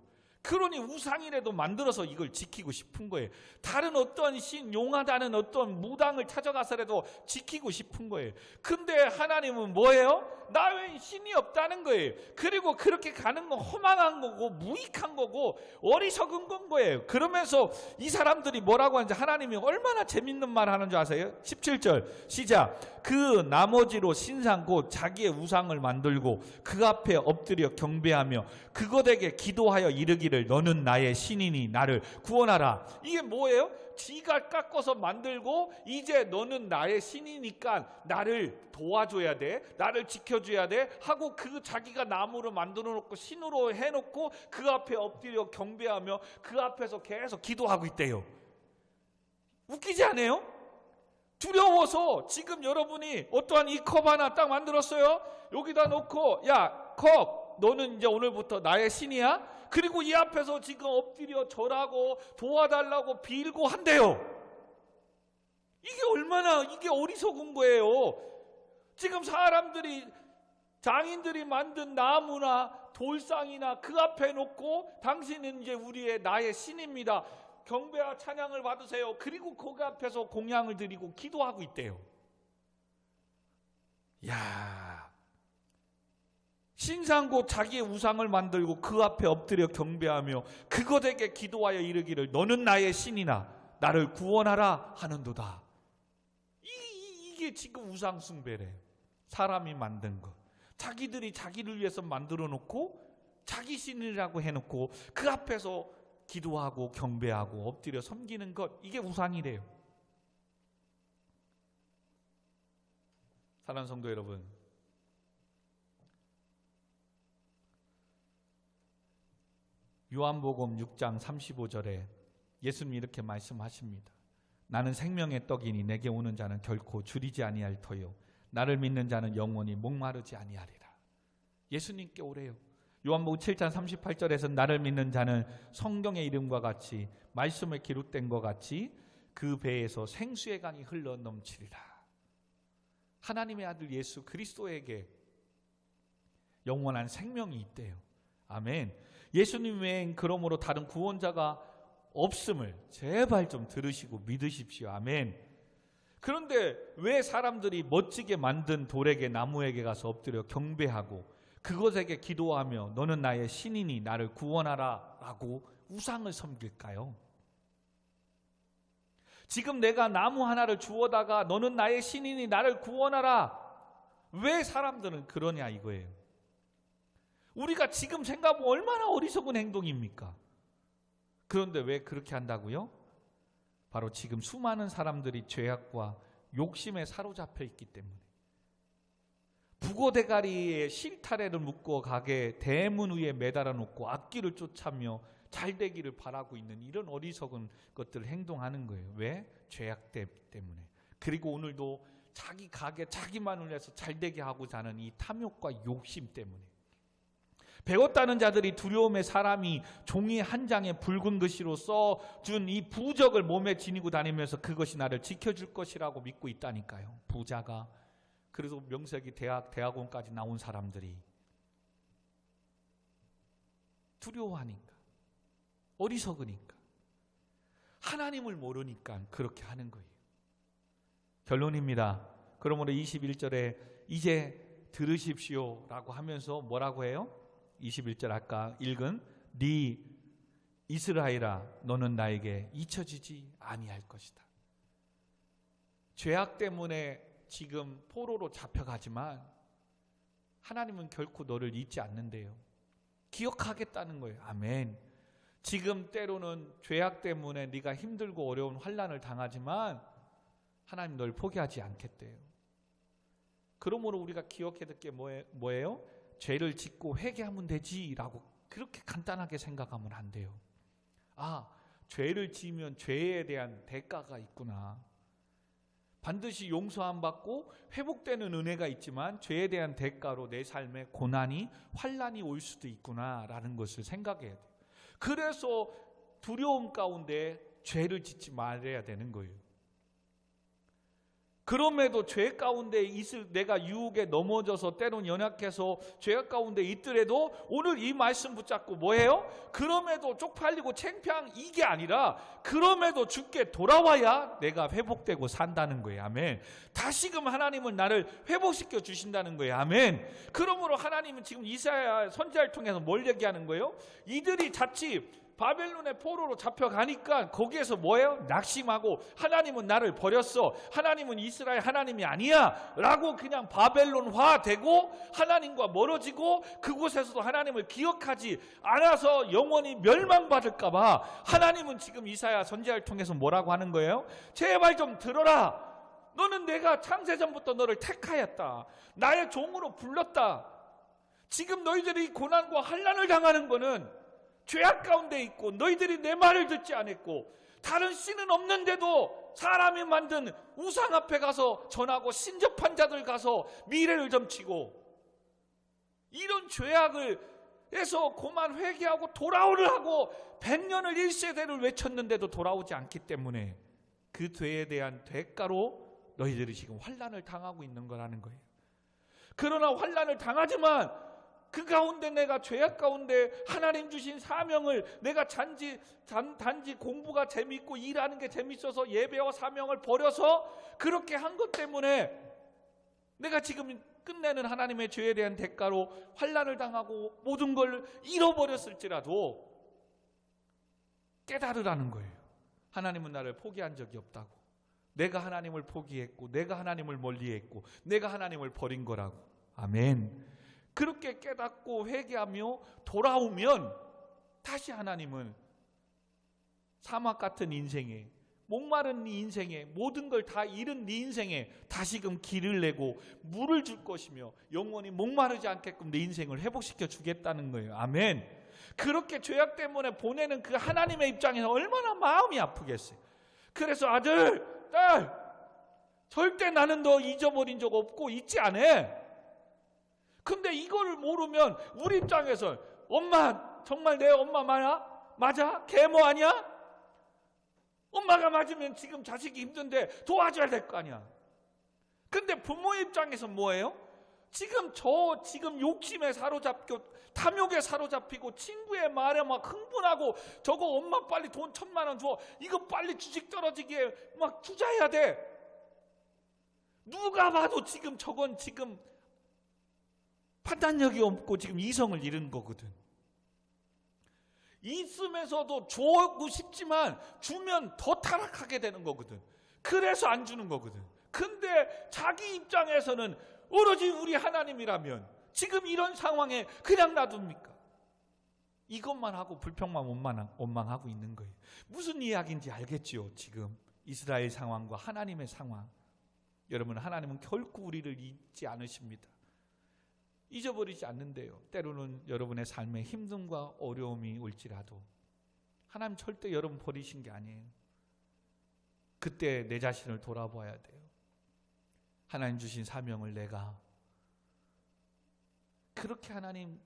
그러니 우상이라도 만들어서 이걸 지키고 싶은 거예요. 다른 어떤 신, 용하다는 어떤 무당을 찾아가서라도 지키고 싶은 거예요. 근데 하나님은 뭐예요? 나 외엔 신이 없다는 거예요. 그리고 그렇게 가는 건 허망한 거고 무익한 거고 어리석은 건 거예요. 그러면서 이 사람들이 뭐라고 하는지 하나님이 얼마나 재밌는 말 하는 줄 아세요? 17절 시작. 그 나머지로 신상 곧 자기의 우상을 만들고 그 앞에 엎드려 경배하며 그것에게 기도하여 이르기를 너는 나의 신이니 나를 구원하라. 이게 뭐예요? 지가 깎아서 만들고 이제 너는 나의 신이니까 나를 도와줘야 돼, 나를 지켜줘야 돼 하고 그 자기가 나무로 만들어 놓고 신으로 해놓고 그 앞에 엎드려 경배하며 그 앞에서 계속 기도하고 있대요. 웃기지 않아요? 두려워서 지금 여러분이 어떠한 이 컵 하나 딱 만들었어요. 여기다 놓고 야 컵 너는 이제 오늘부터 나의 신이야. 그리고 이 앞에서 지금 엎드려 절하고 도와달라고 빌고 한대요. 이게 얼마나 이게 어리석은 거예요. 지금 사람들이 장인들이 만든 나무나 돌상이나 그 앞에 놓고 당신은 이제 우리의 나의 신입니다. 경배와 찬양을 받으세요. 그리고 거기 앞에서 공양을 드리고 기도하고 있대요. 야, 신상 곧 자기의 우상을 만들고 그 앞에 엎드려 경배하며 그것에게 기도하여 이르기를 너는 나의 신이나 나를 구원하라 하는도다. 이게 지금 우상 숭배래요. 사람이 만든 것. 자기들이 자기를 위해서 만들어 놓고 자기 신이라고 해놓고 그 앞에서 기도하고 경배하고 엎드려 섬기는 것, 이게 우상이래요. 사랑하는 성도 여러분, 요한복음 6장 35절에 예수님이 이렇게 말씀하십니다. 나는 생명의 떡이니 내게 오는 자는 결코 줄이지 아니할 터요 나를 믿는 자는 영원히 목마르지 아니하리라. 예수님께 오래요. 요한복음 7장 38절에서 나를 믿는 자는 성경의 이름과 같이 말씀에 기록된 것 같이 그 배에서 생수의 강이 흘러 넘치리라. 하나님의 아들 예수 그리스도에게 영원한 생명이 있대요. 아멘. 예수님 외엔 그러므로 다른 구원자가 없음을 제발 좀 들으시고 믿으십시오. 아멘. 그런데 왜 사람들이 멋지게 만든 돌에게 나무에게 가서 엎드려 경배하고 그것에게 기도하며 너는 나의 신이니 나를 구원하라 라고 우상을 섬길까요? 지금 내가 나무 하나를 주워다가 너는 나의 신이니 나를 구원하라, 왜 사람들은 그러냐 이거예요. 우리가 지금 생각하면 얼마나 어리석은 행동입니까? 그런데 왜 그렇게 한다고요? 바로 지금 수많은 사람들이 죄악과 욕심에 사로잡혀 있기 때문에 부고대가리에 실타래를 묶어 가게 대문 위에 매달아 놓고 악기를 쫓아며 잘되기를 바라고 있는 이런 어리석은 것들을 행동하는 거예요. 왜? 죄악 때문에. 그리고 오늘도 자기 가게 자기만을 위해서 잘되게 하고자 하는 이 탐욕과 욕심 때문에. 배웠다는 자들이 두려움에 사람이 종이 한 장에 붉은 글씨로 써준 이 부적을 몸에 지니고 다니면서 그것이 나를 지켜줄 것이라고 믿고 있다니까요. 부자가. 그래서 명색이 대학원까지 나온 사람들이 두려워하니까, 어리석으니까, 하나님을 모르니까 그렇게 하는 거예요. 결론입니다. 그러므로 21절에 이제 들으십시오 라고 하면서 뭐라고 해요? 21절 아까 읽은 네 이스라엘아 너는 나에게 잊혀지지 아니할 것이다. 죄악 때문에 지금 포로로 잡혀가지만 하나님은 결코 너를 잊지 않는데요. 기억하겠다는 거예요. 아멘. 지금 때로는 죄악 때문에 네가 힘들고 어려운 환난을 당하지만 하나님 널 포기하지 않겠대요. 그러므로 우리가 기억해야 될 게 뭐예요? 죄를 짓고 회개하면 되지라고 그렇게 간단하게 생각하면 안 돼요. 아, 죄를 지으면 죄에 대한 대가가 있구나. 반드시 용서 안 받고 회복되는 은혜가 있지만 죄에 대한 대가로 내 삶에 고난이, 환난이 올 수도 있구나라는 것을 생각해야 돼요. 그래서 두려움 가운데 죄를 짓지 말아야 되는 거예요. 그럼에도 죄 가운데 있을 내가 유혹에 넘어져서 때론 연약해서 죄악 가운데 있더라도 오늘 이 말씀 붙잡고 뭐예요? 그럼에도 쪽팔리고 창피한 이게 아니라 그럼에도 주께 돌아와야 내가 회복되고 산다는 거예요. 아멘. 다시금 하나님은 나를 회복시켜 주신다는 거예요. 아멘. 그러므로 하나님은 지금 이사야 선지자를 통해서 뭘 얘기하는 거예요? 이들이 자칫 바벨론의 포로로 잡혀가니까 거기에서 뭐예요? 낙심하고 하나님은 나를 버렸어, 하나님은 이스라엘 하나님이 아니야 라고 그냥 바벨론화 되고 하나님과 멀어지고 그곳에서도 하나님을 기억하지 않아서 영원히 멸망받을까 봐 하나님은 지금 이사야 선지자를 통해서 뭐라고 하는 거예요? 제발 좀 들어라. 너는 내가 창세전부터 너를 택하였다. 나의 종으로 불렀다. 지금 너희들이 고난과 환난을 당하는 거는 죄악 가운데 있고 너희들이 내 말을 듣지 않았고 다른 신은 없는데도 사람이 만든 우상 앞에 가서 전하고 신접한 자들 가서 미래를 점치고 이런 죄악을 해서 고만 회개하고 돌아오라고 100년을 1세대를 외쳤는데도 돌아오지 않기 때문에 그 죄에 대한 대가로 너희들이 지금 환난을 당하고 있는 거라는 거예요. 그러나 환난을 당하지만 그 가운데 내가 죄악 가운데 하나님 주신 사명을 내가 단지 공부가 재밌고 일하는 게 재밌어서 예배와 사명을 버려서 그렇게 한 것 때문에 내가 지금 끝내는 하나님의 죄에 대한 대가로 환난을 당하고 모든 걸 잃어버렸을지라도 깨달으라는 거예요. 하나님은 나를 포기한 적이 없다고. 내가 하나님을 포기했고 내가 하나님을 멀리했고 내가 하나님을 버린 거라고. 아멘. 그렇게 깨닫고 회개하며 돌아오면 다시 하나님은 사막 같은 인생에 목마른 네 인생에 모든 걸 다 잃은 네 인생에 다시금 길을 내고 물을 줄 것이며 영원히 목마르지 않게끔 내 인생을 회복시켜 주겠다는 거예요. 아멘. 그렇게 죄악 때문에 보내는 그 하나님의 입장에서 얼마나 마음이 아프겠어요. 그래서 아들, 딸, 절대 나는 너 잊어버린 적 없고 잊지 않아. 근데 이거를 모르면 우리 입장에서 엄마 정말 내 엄마 맞아? 계모 아니야? 엄마가 맞으면 지금 자식이 힘든데 도와줘야 될 거 아니야. 근데 부모 입장에서 뭐예요? 지금 욕심에 사로잡고 탐욕에 사로잡히고 친구의 말에 막 흥분하고 저거 엄마 빨리 돈 1,000만 원 줘. 이거 빨리 주식 떨어지게 막 투자해야 돼. 누가 봐도 지금 저건 지금 판단력이 없고 지금 이성을 잃은 거거든. 있으면서도 주고 싶지만 주면 더 타락하게 되는 거거든. 그래서 안 주는 거거든. 근데 자기 입장에서는 오로지 우리 하나님이라면 지금 이런 상황에 그냥 놔둡니까? 이것만 하고 불평만 원망하고 있는 거예요. 무슨 이야기인지 알겠지요? 지금 이스라엘 상황과 하나님의 상황. 여러분, 하나님은 결코 우리를 잊지 않으십니다. 잊어버리지 않는데요. 때로는 여러분의 삶에 힘듦과 어려움이 올지라도 하나님 절대 여러분 버리신 게 아니에요. 그때 내 자신을 돌아봐야 돼요. 하나님 주신 사명을 내가 그렇게 하나님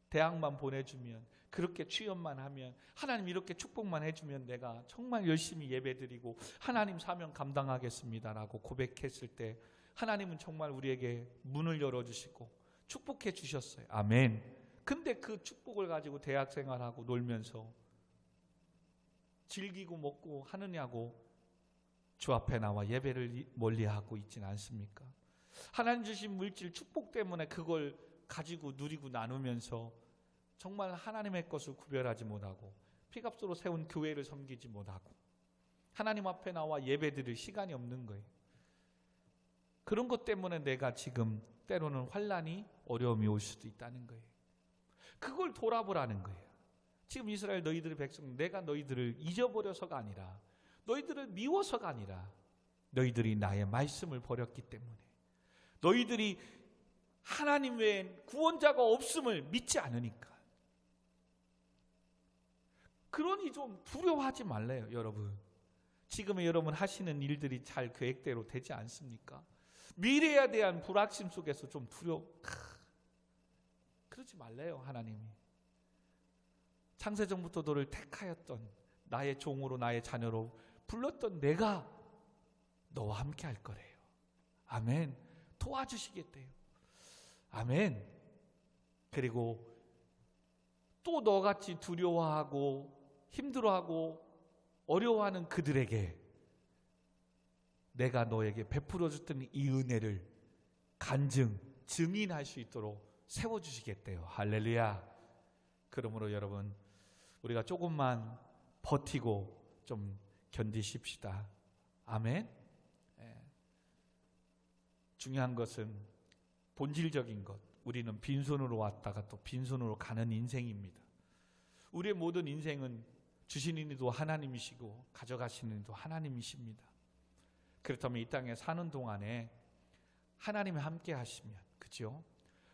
대학만 보내주면, 그렇게 취업만 하면, 하나님 이렇게 축복만 해주면 내가 정말 열심히 예배드리고 하나님 사명 감당하겠습니다라고 고백했을 때 하나님은 정말 우리에게 문을 열어주시고 축복해 주셨어요. 아멘. 근데 그 축복을 가지고 대학생활하고 놀면서 즐기고 먹고 하느냐고 주 앞에 나와 예배를 멀리하고 있지는 않습니까? 하나님 주신 물질 축복 때문에 그걸 가지고 누리고 나누면서 정말 하나님의 것을 구별하지 못하고 피값으로 세운 교회를 섬기지 못하고 하나님 앞에 나와 예배드릴 시간이 없는 거예요. 그런 것 때문에 내가 지금 때로는 환난이 어려움이 올 수도 있다는 거예요. 그걸 돌아보라는 거예요. 지금 이스라엘 너희들의 백성, 내가 너희들을 잊어버려서가 아니라, 너희들을 미워서가 아니라, 너희들이 나의 말씀을 버렸기 때문에, 너희들이 하나님 외엔 구원자가 없음을 믿지 않으니까. 그러니 좀 두려워하지 말래요, 여러분. 지금의 여러분 하시는 일들이 잘 계획대로 되지 않습니까? 미래에 대한 불확신 속에서 좀 그러지 말래요, 하나님이. 창세전부터 너를 택하였던, 나의 종으로 나의 자녀로 불렀던 내가 너와 함께 할 거래요. 아멘. 도와주시겠대요. 아멘. 그리고 또 너같이 두려워하고 힘들어하고 어려워하는 그들에게 내가 너에게 베풀어 줬던 이 은혜를 증인할 수 있도록 세워주시겠대요. 할렐루야. 그러므로 여러분, 우리가 조금만 버티고 좀 견디십시다. 아멘. 중요한 것은 본질적인 것. 우리는 빈손으로 왔다가 또 빈손으로 가는 인생입니다. 우리의 모든 인생은 주시는 이도 하나님이시고 가져가시는 이도 하나님이십니다. 그렇다면 이 땅에 사는 동안에 하나님이 함께 하시면, 그죠?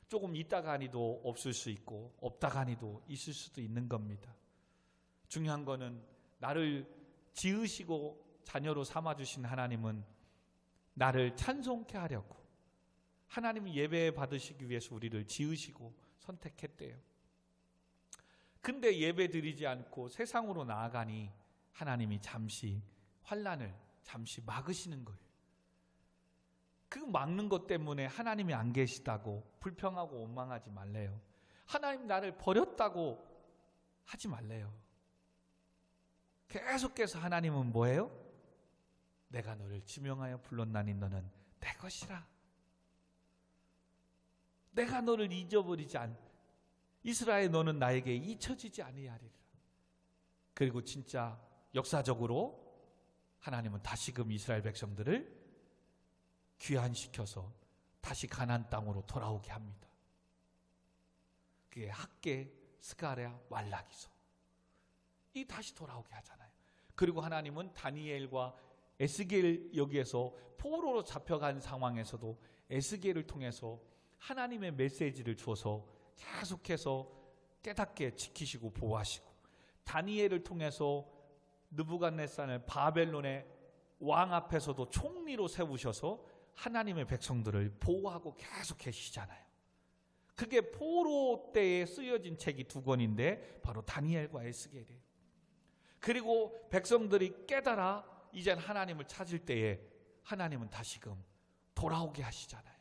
조금 있다가니도 없을 수 있고 없다가니도 있을 수도 있는 겁니다. 중요한 거는 나를 지으시고 자녀로 삼아주신 하나님은 나를 찬송케 하려고 하나님이 예배 받으시기 위해서 우리를 지으시고 선택했대요. 근데 예배 드리지 않고 세상으로 나아가니 하나님이 잠시 환난을 잠시 막으시는 거예요. 그 막는 것 때문에 하나님이 안 계시다고 불평하고 원망하지 말래요. 하나님 나를 버렸다고 하지 말래요. 계속해서 하나님은 뭐예요? 내가 너를 지명하여 불렀나니 너는 내 것이라. 내가 너를 잊어버리지 이스라엘 너는 나에게 잊혀지지 아니하리라. 그리고 진짜 역사적으로 하나님은 다시금 이스라엘 백성들을 귀환시켜서 다시 가나안 땅으로 돌아오게 합니다. 그게 학계, 스가랴, 말라기서 이 다시 돌아오게 하잖아요. 그리고 하나님은 다니엘과 에스겔, 여기에서 포로로 잡혀간 상황에서도 에스겔을 통해서 하나님의 메시지를 주어서 계속해서 깨닫게 지키시고 보호하시고, 다니엘을 통해서 느부갓네살을 바벨론의 왕 앞에서도 총리로 세우셔서 하나님의 백성들을 보호하고 계속 계시잖아요. 그게 포로 때에 쓰여진 책이 2권인데 바로 다니엘과 에스겔이에요. 그리고 백성들이 깨달아 이젠 하나님을 찾을 때에 하나님은 다시금 돌아오게 하시잖아요.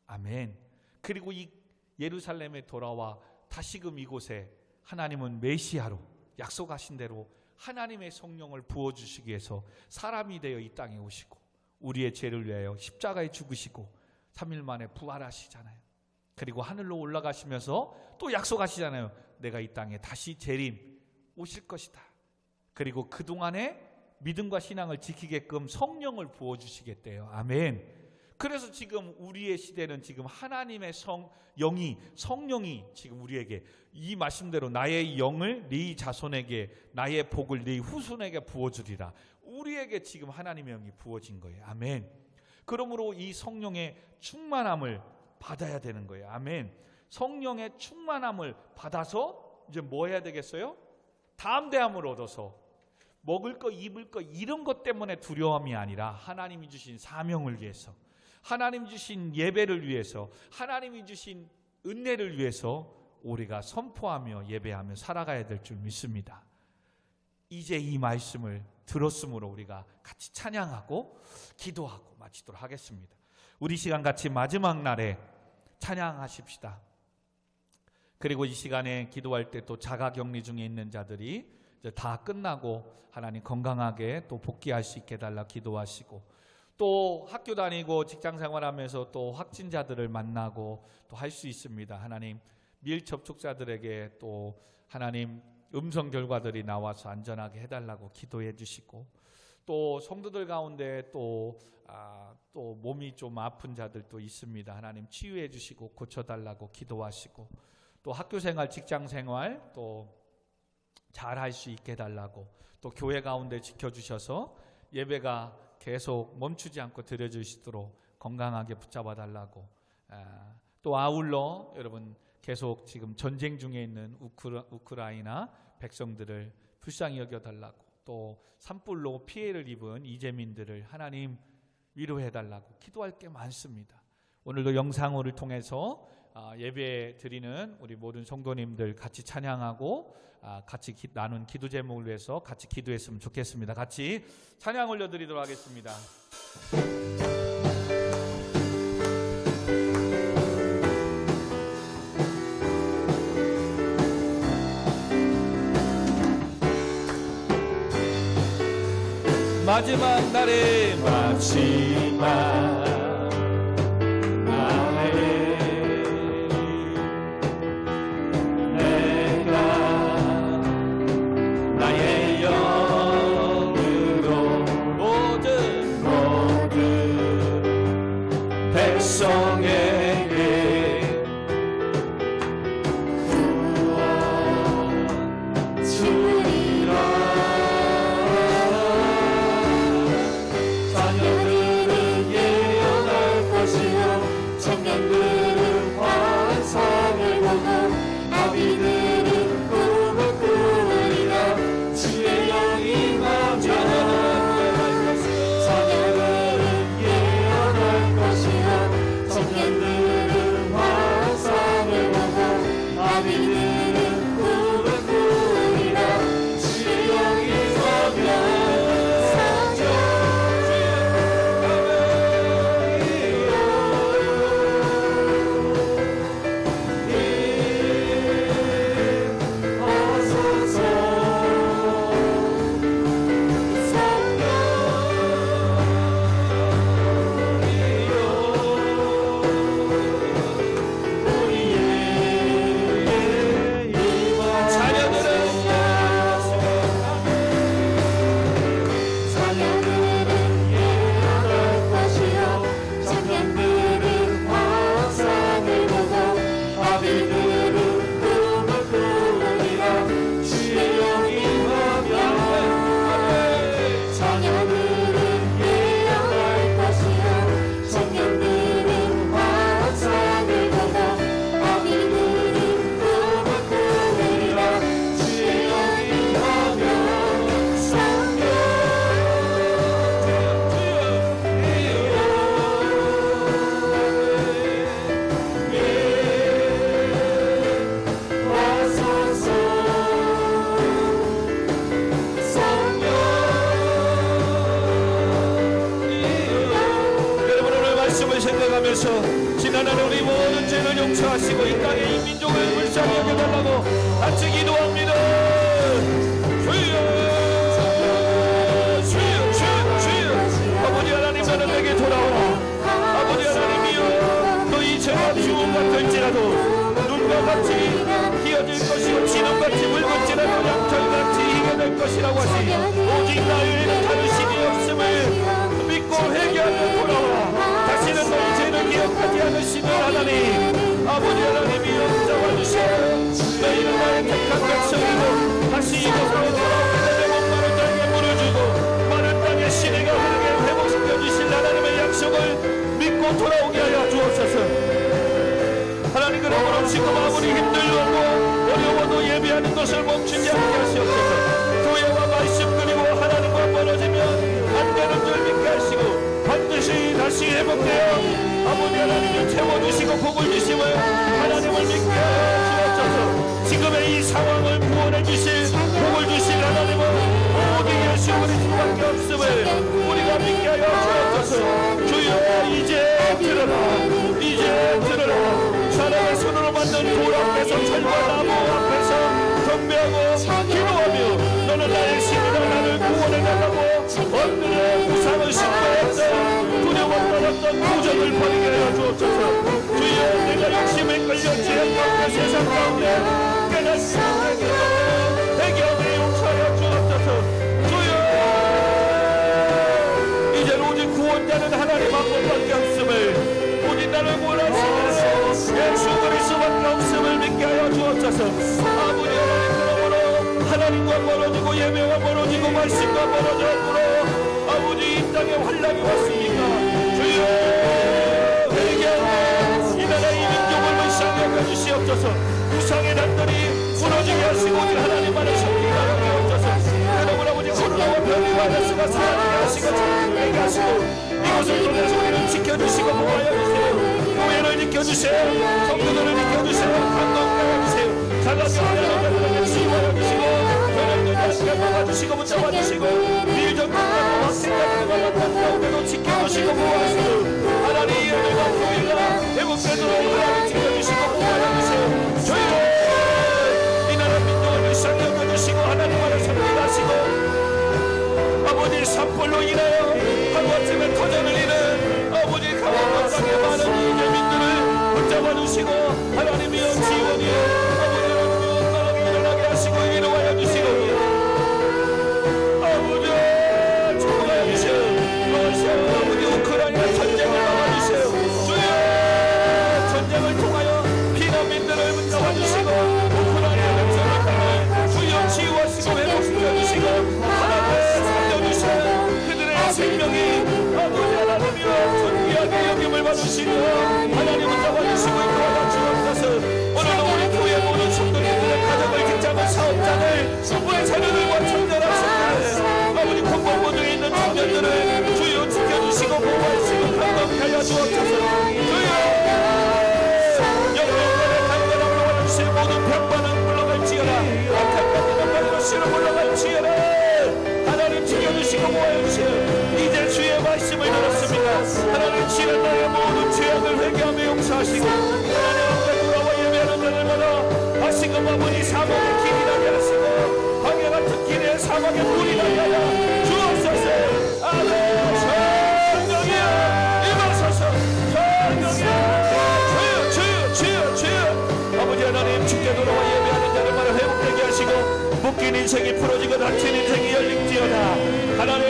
아멘. 그리고 이 예루살렘에 돌아와 다시금 이곳에 하나님은 메시아로 약속하신 대로 하나님의 성령을 부어주시기 위해서 사람이 되어 이 땅에 오시고 우리의 죄를 위하여 십자가에 죽으시고 3일 만에 부활하시잖아요. 그리고 하늘로 올라가시면서 또 약속하시잖아요. 내가 이 땅에 다시 재림 오실 것이다. 그리고 그동안에 믿음과 신앙을 지키게끔 성령을 부어주시겠대요. 아멘. 그래서 지금 우리의 시대는 지금 하나님의 성령이 지금 우리에게 이 말씀대로 나의 영을 네 자손에게, 나의 복을 네 후손에게 부어주리라. 우리에게 지금 하나님의 영이 부어진 거예요. 아멘. 그러므로 이 성령의 충만함을 받아야 되는 거예요. 아멘. 성령의 충만함을 받아서 이제 뭐 해야 되겠어요? 담대함을 얻어서 먹을 거 입을 거 이런 것 때문에 두려움이 아니라 하나님이 주신 사명을 위해서, 하나님 주신 예배를 위해서, 하나님이 주신 은혜를 위해서 우리가 선포하며 예배하며 살아가야 될 줄 믿습니다. 이제 이 말씀을 들었으므로 우리가 같이 찬양하고 기도하고 마치도록 하겠습니다. 우리 시간 같이 마지막 날에 찬양하십시다. 그리고 이 시간에 기도할 때 또 자가격리 중에 있는 자들이 이제 다 끝나고 하나님 건강하게 또 복귀할 수 있게 해달라 기도하시고, 또 학교 다니고 직장 생활하면서 또 확진자들을 만나고 또 할 수 있습니다. 하나님 밀접촉자들에게 또 하나님 음성 결과들이 나와서 안전하게 해달라고 기도해 주시고, 또 성도들 가운데 또 몸이 좀 아픈 자들도 있습니다. 하나님 치유해 주시고 고쳐달라고 기도하시고, 또 학교 생활, 직장 생활, 또 잘할 수 있게 해달라고, 또 교회 가운데 지켜주셔서 예배가 계속 멈추지 않고 드려주시도록 건강하게 붙잡아 달라고, 또 아울러 여러분 계속 지금 전쟁 중에 있는 우크라이나 백성들을 불쌍히 여겨달라고, 또 산불로 피해를 입은 이재민들을 하나님 위로해 달라고 기도할 게 많습니다. 오늘도 영상을 통해서 예배 드리는 우리 모든 성도님들 같이 찬양하고 같이 나눈 기도 제목을 위해서 같이 기도했으면 좋겠습니다. 같이 찬양 올려드리도록 하겠습니다. 마지막 날에 내가 나의 영으로 모든 백성에게 구원 주리라. 청년들은 환상을 보고 아비들은 꿈을 꾸리라. 주의 영이 임하면 자녀들은 예언할 것이요 청년들은 환상을 보고 아비들은 꿈을 꾸리라. 주의 영이 임하면 생각하면서 지난한 우리 모든 죄를 용서하시고 이 땅의 이 민족을 불쌍히 여겨달라고 같이 기도합니다. 주여 주여 주여 주여. 아버지 하나님, 나는 내게 돌아오라. 아버지 하나님이여, 너희 죄가 주홍 같을지라도 눈과 같이 희어질 것이고 진홍같이 붉을지라도 양털같이 희게 될 것이라고 하시니 오직 나에게는 다른 신이 없음을 믿고 회개하며 돌아오라. 다시는 너희 죄를 기억하지 않으시는 하나님, 아버지 하나님이여 잡아주시오. 너희는 나의 택한 백성이고 다시 이곳으로 돌아오게 되면 마른 땅에 물을 주고 마른 땅에 시내가 흐르게 회복시켜 주실 하나님의 약속을 믿고 돌아오게 하여 주옵소서. 하나님, 그러므로 지금 아무리 힘들고 어려워도 예배하는 것을 멈추지 않게 하시옵소서. 교회와 말씀 그리고 하나님과 멀어지면 안 되는 줄 믿게 하시고 반드시 다시 회복되어 아버지 하나님을 채워주시고 복을 주심을 하나님을 믿게 하여 주옵소서. 지금의 이 상황을 구원해 주실 복을 주실 하나님은 오직 예수 그리스도밖에 없음을 우리가 믿게 하여 주옵소서. 주여, 이제 들어라, 이제 들어라. 사람의 손으로 만든 돌 앞에서 철과 나무 앞에서 경배하고 기도하며 너는 나의 신이라 나를 구원해달라고 엎드려 우상을 신고했던 두려워 떨었던 부적을 버리게 하여 주옵소서. 주여, 내가 욕심에 끌려 죄악 가운데 세상 가운데 깨닫는 대기업에 용서하여 주옵소서. 주여, 이제 오직 구원자는 하나님 한 분밖에 없음을, 오직 나를 몰라주시는 예수 그리스도밖에 없음을 믿게 하여 주옵소서. 아버지 하나님, 그러므로 하나님 하나님과 멀어지고 예배와 멀어지고 말씀과 멀어졌므로 아버지 이 땅에 환란이 왔습니까? 주여 회개하고 이 나라의 민족을 불쌍히 여겨주시옵소서. 우상의 단들이 무너지게 하시고 오직 하나님만을 섬기게 여기옵소서. 여러분 아버지 코로나와 변이 바이러스가 사라지게 하시고 자유하게 하시고 이것을 통해서 우리를 지켜주시고 보호하여 주세요. 교회를 지켜주세요. 성도들을 지켜주세요. 감동하여 주세요. 자가병원을 치유하여 주시고 변형들을 막아주시고 붙잡아주시고 밀전당하고 확진자들을 가운데도 지켜주시고 보호하시고 하나님 이 열과 교회가 회복되도록 하나님 지켜주시고 보호하여 주세요. 저희를 이 나라 민족을 불쌍히 여겨주시고 하나님만을 섬기게 하시고 아버지 산불로 인하여 하루아침에 터전을 잃은 아버지 강원 땅의 많은 이재민들을 붙잡아주시고 하나님이여 지원이여 아버지 하나님이여 건강하게 일어나게 하시고 위로하여 주시고 아버지 축복하여 주시오. 아버지 우크라이나 전쟁을 막아주세요. 주여 전쟁을 통하여 피난민들을 붙잡아주시고 우크라이나 백성을 땅을 주여 치유하시고 회복시켜주시고 하나님 살려주시고 그들의 생명이 아버지 하나님이여 존귀하게 여김을 받으시고 하나님은 잡아주시고 이끌어가 주옵소서. 오늘도 우리 교회 모든 성도님들의 가정을 직장을 사업장을 우리 자녀들과 청년학생들 아버지 공부하고 중에 있는 청년들을 주여 지켜주시고 보호하시고 감독하여 주옵소서. 주여 영광의 강건함으로 와주시는 모든 병반은 물러갈지어라 악한 것들은 바이러스로 물러갈지어라 하나님 지켜주시고 보호해주세요. 이제 주의 말씀을 들었습니다. 하나님 지난 날의 모든 죄악을 회개하며 용서하시고 하나님 앞에 돌아와 예배하는 자들마다 하시금 아버지 사망의 길이 나게 하시고 광야 같은 길에 사망의 불이 나게 하여 주옵소서. 아멘. 성령이여 임하소서. 성령이여 주여 아버지 하나님 주께 돌아와 예배하는 자들마다 회복되게 하시고 묶인 인생이 풀어지고 닫힌 인생이 열릴지어다. 하나님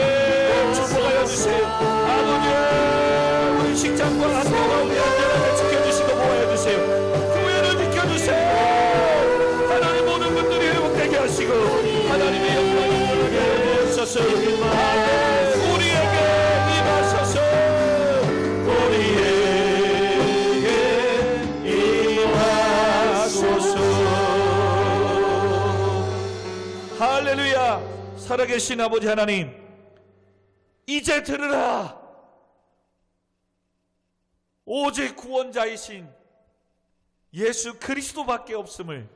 축복하여 주세요. 아버지 우리 식장과 학교 가운데 안전하게 지켜주시고 보호해 주세요. 교회를 지켜주세요. 하나님 모든 분들이 회복되게 하시고 하나님의 영광을 보게 하여 주옵소서. 아멘. 우리에게 임하소서. 우리에게 임하소서. 할렐루야. 살아계신 아버지 하나님 이제 들으라. 오직 구원자이신 예수 그리스도밖에 없음을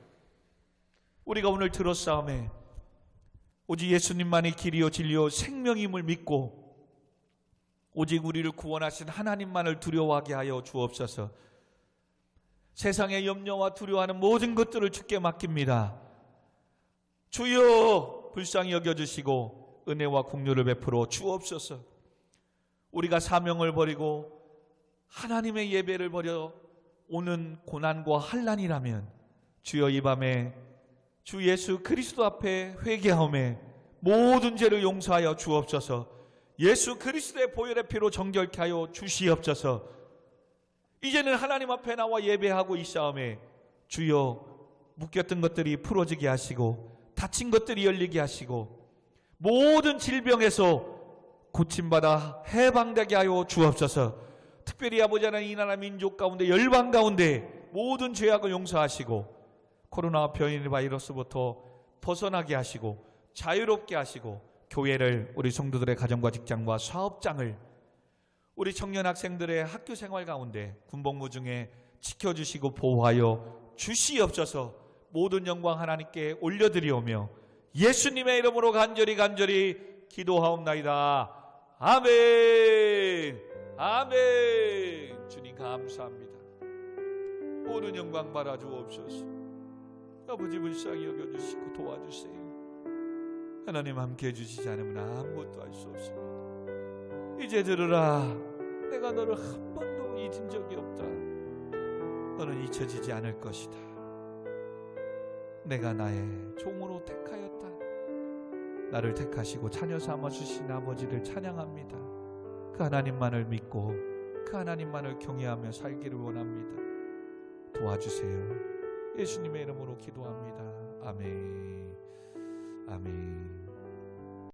우리가 오늘 들었사오매 오직 예수님만이 길이요 진리요 생명임을 믿고 오직 우리를 구원하신 하나님만을 두려워하게 하여 주옵소서. 세상의 염려와 두려워하는 모든 것들을 주께 맡깁니다. 주여 불쌍히 여겨주시고 은혜와 긍휼을 베풀어 주옵소서. 우리가 사명을 버리고 하나님의 예배를 버려 오는 고난과 환난이라면 주여 이 밤에 주 예수 그리스도 앞에 회개하오매 모든 죄를 용서하여 주옵소서. 예수 그리스도의 보혈의 피로 정결케 하여 주시옵소서. 이제는 하나님 앞에 나와 예배하고 있사오매 주여 묶였던 것들이 풀어지게 하시고 다친 것들이 열리게 하시고 모든 질병에서 고침받아 해방되게 하여 주옵소서. 특별히 아버지 하나님 이 나라 민족 가운데 열방 가운데 모든 죄악을 용서하시고 코로나 변이 바이러스부터 벗어나게 하시고 자유롭게 하시고 교회를 우리 성도들의 가정과 직장과 사업장을 우리 청년 학생들의 학교 생활 가운데 군복무 중에 지켜주시고 보호하여 주시옵소서. 모든 영광 하나님께 올려드리오며 예수님의 이름으로 간절히 기도하옵나이다. 아멘. 아멘. 주님 감사합니다. 모든 영광 받아 주옵소서. 아버지 불쌍히 여겨주시고 도와주세요. 하나님 함께 해주시지 않으면 아무것도 할 수 없습니다. 이제 들으라. 내가 너를 한 번도 잊은 적이 없다. 너는 잊혀지지 않을 것이다. 내가 나의 종으로 택하였다. 나를 택하시고 자녀 삼아 주신 아버지를 찬양합니다. 그 하나님만을 믿고 그 하나님만을 경외하며 살기를 원합니다. 도와주세요. 예수님의 이름으로 기도합니다. 아멘. 아멘.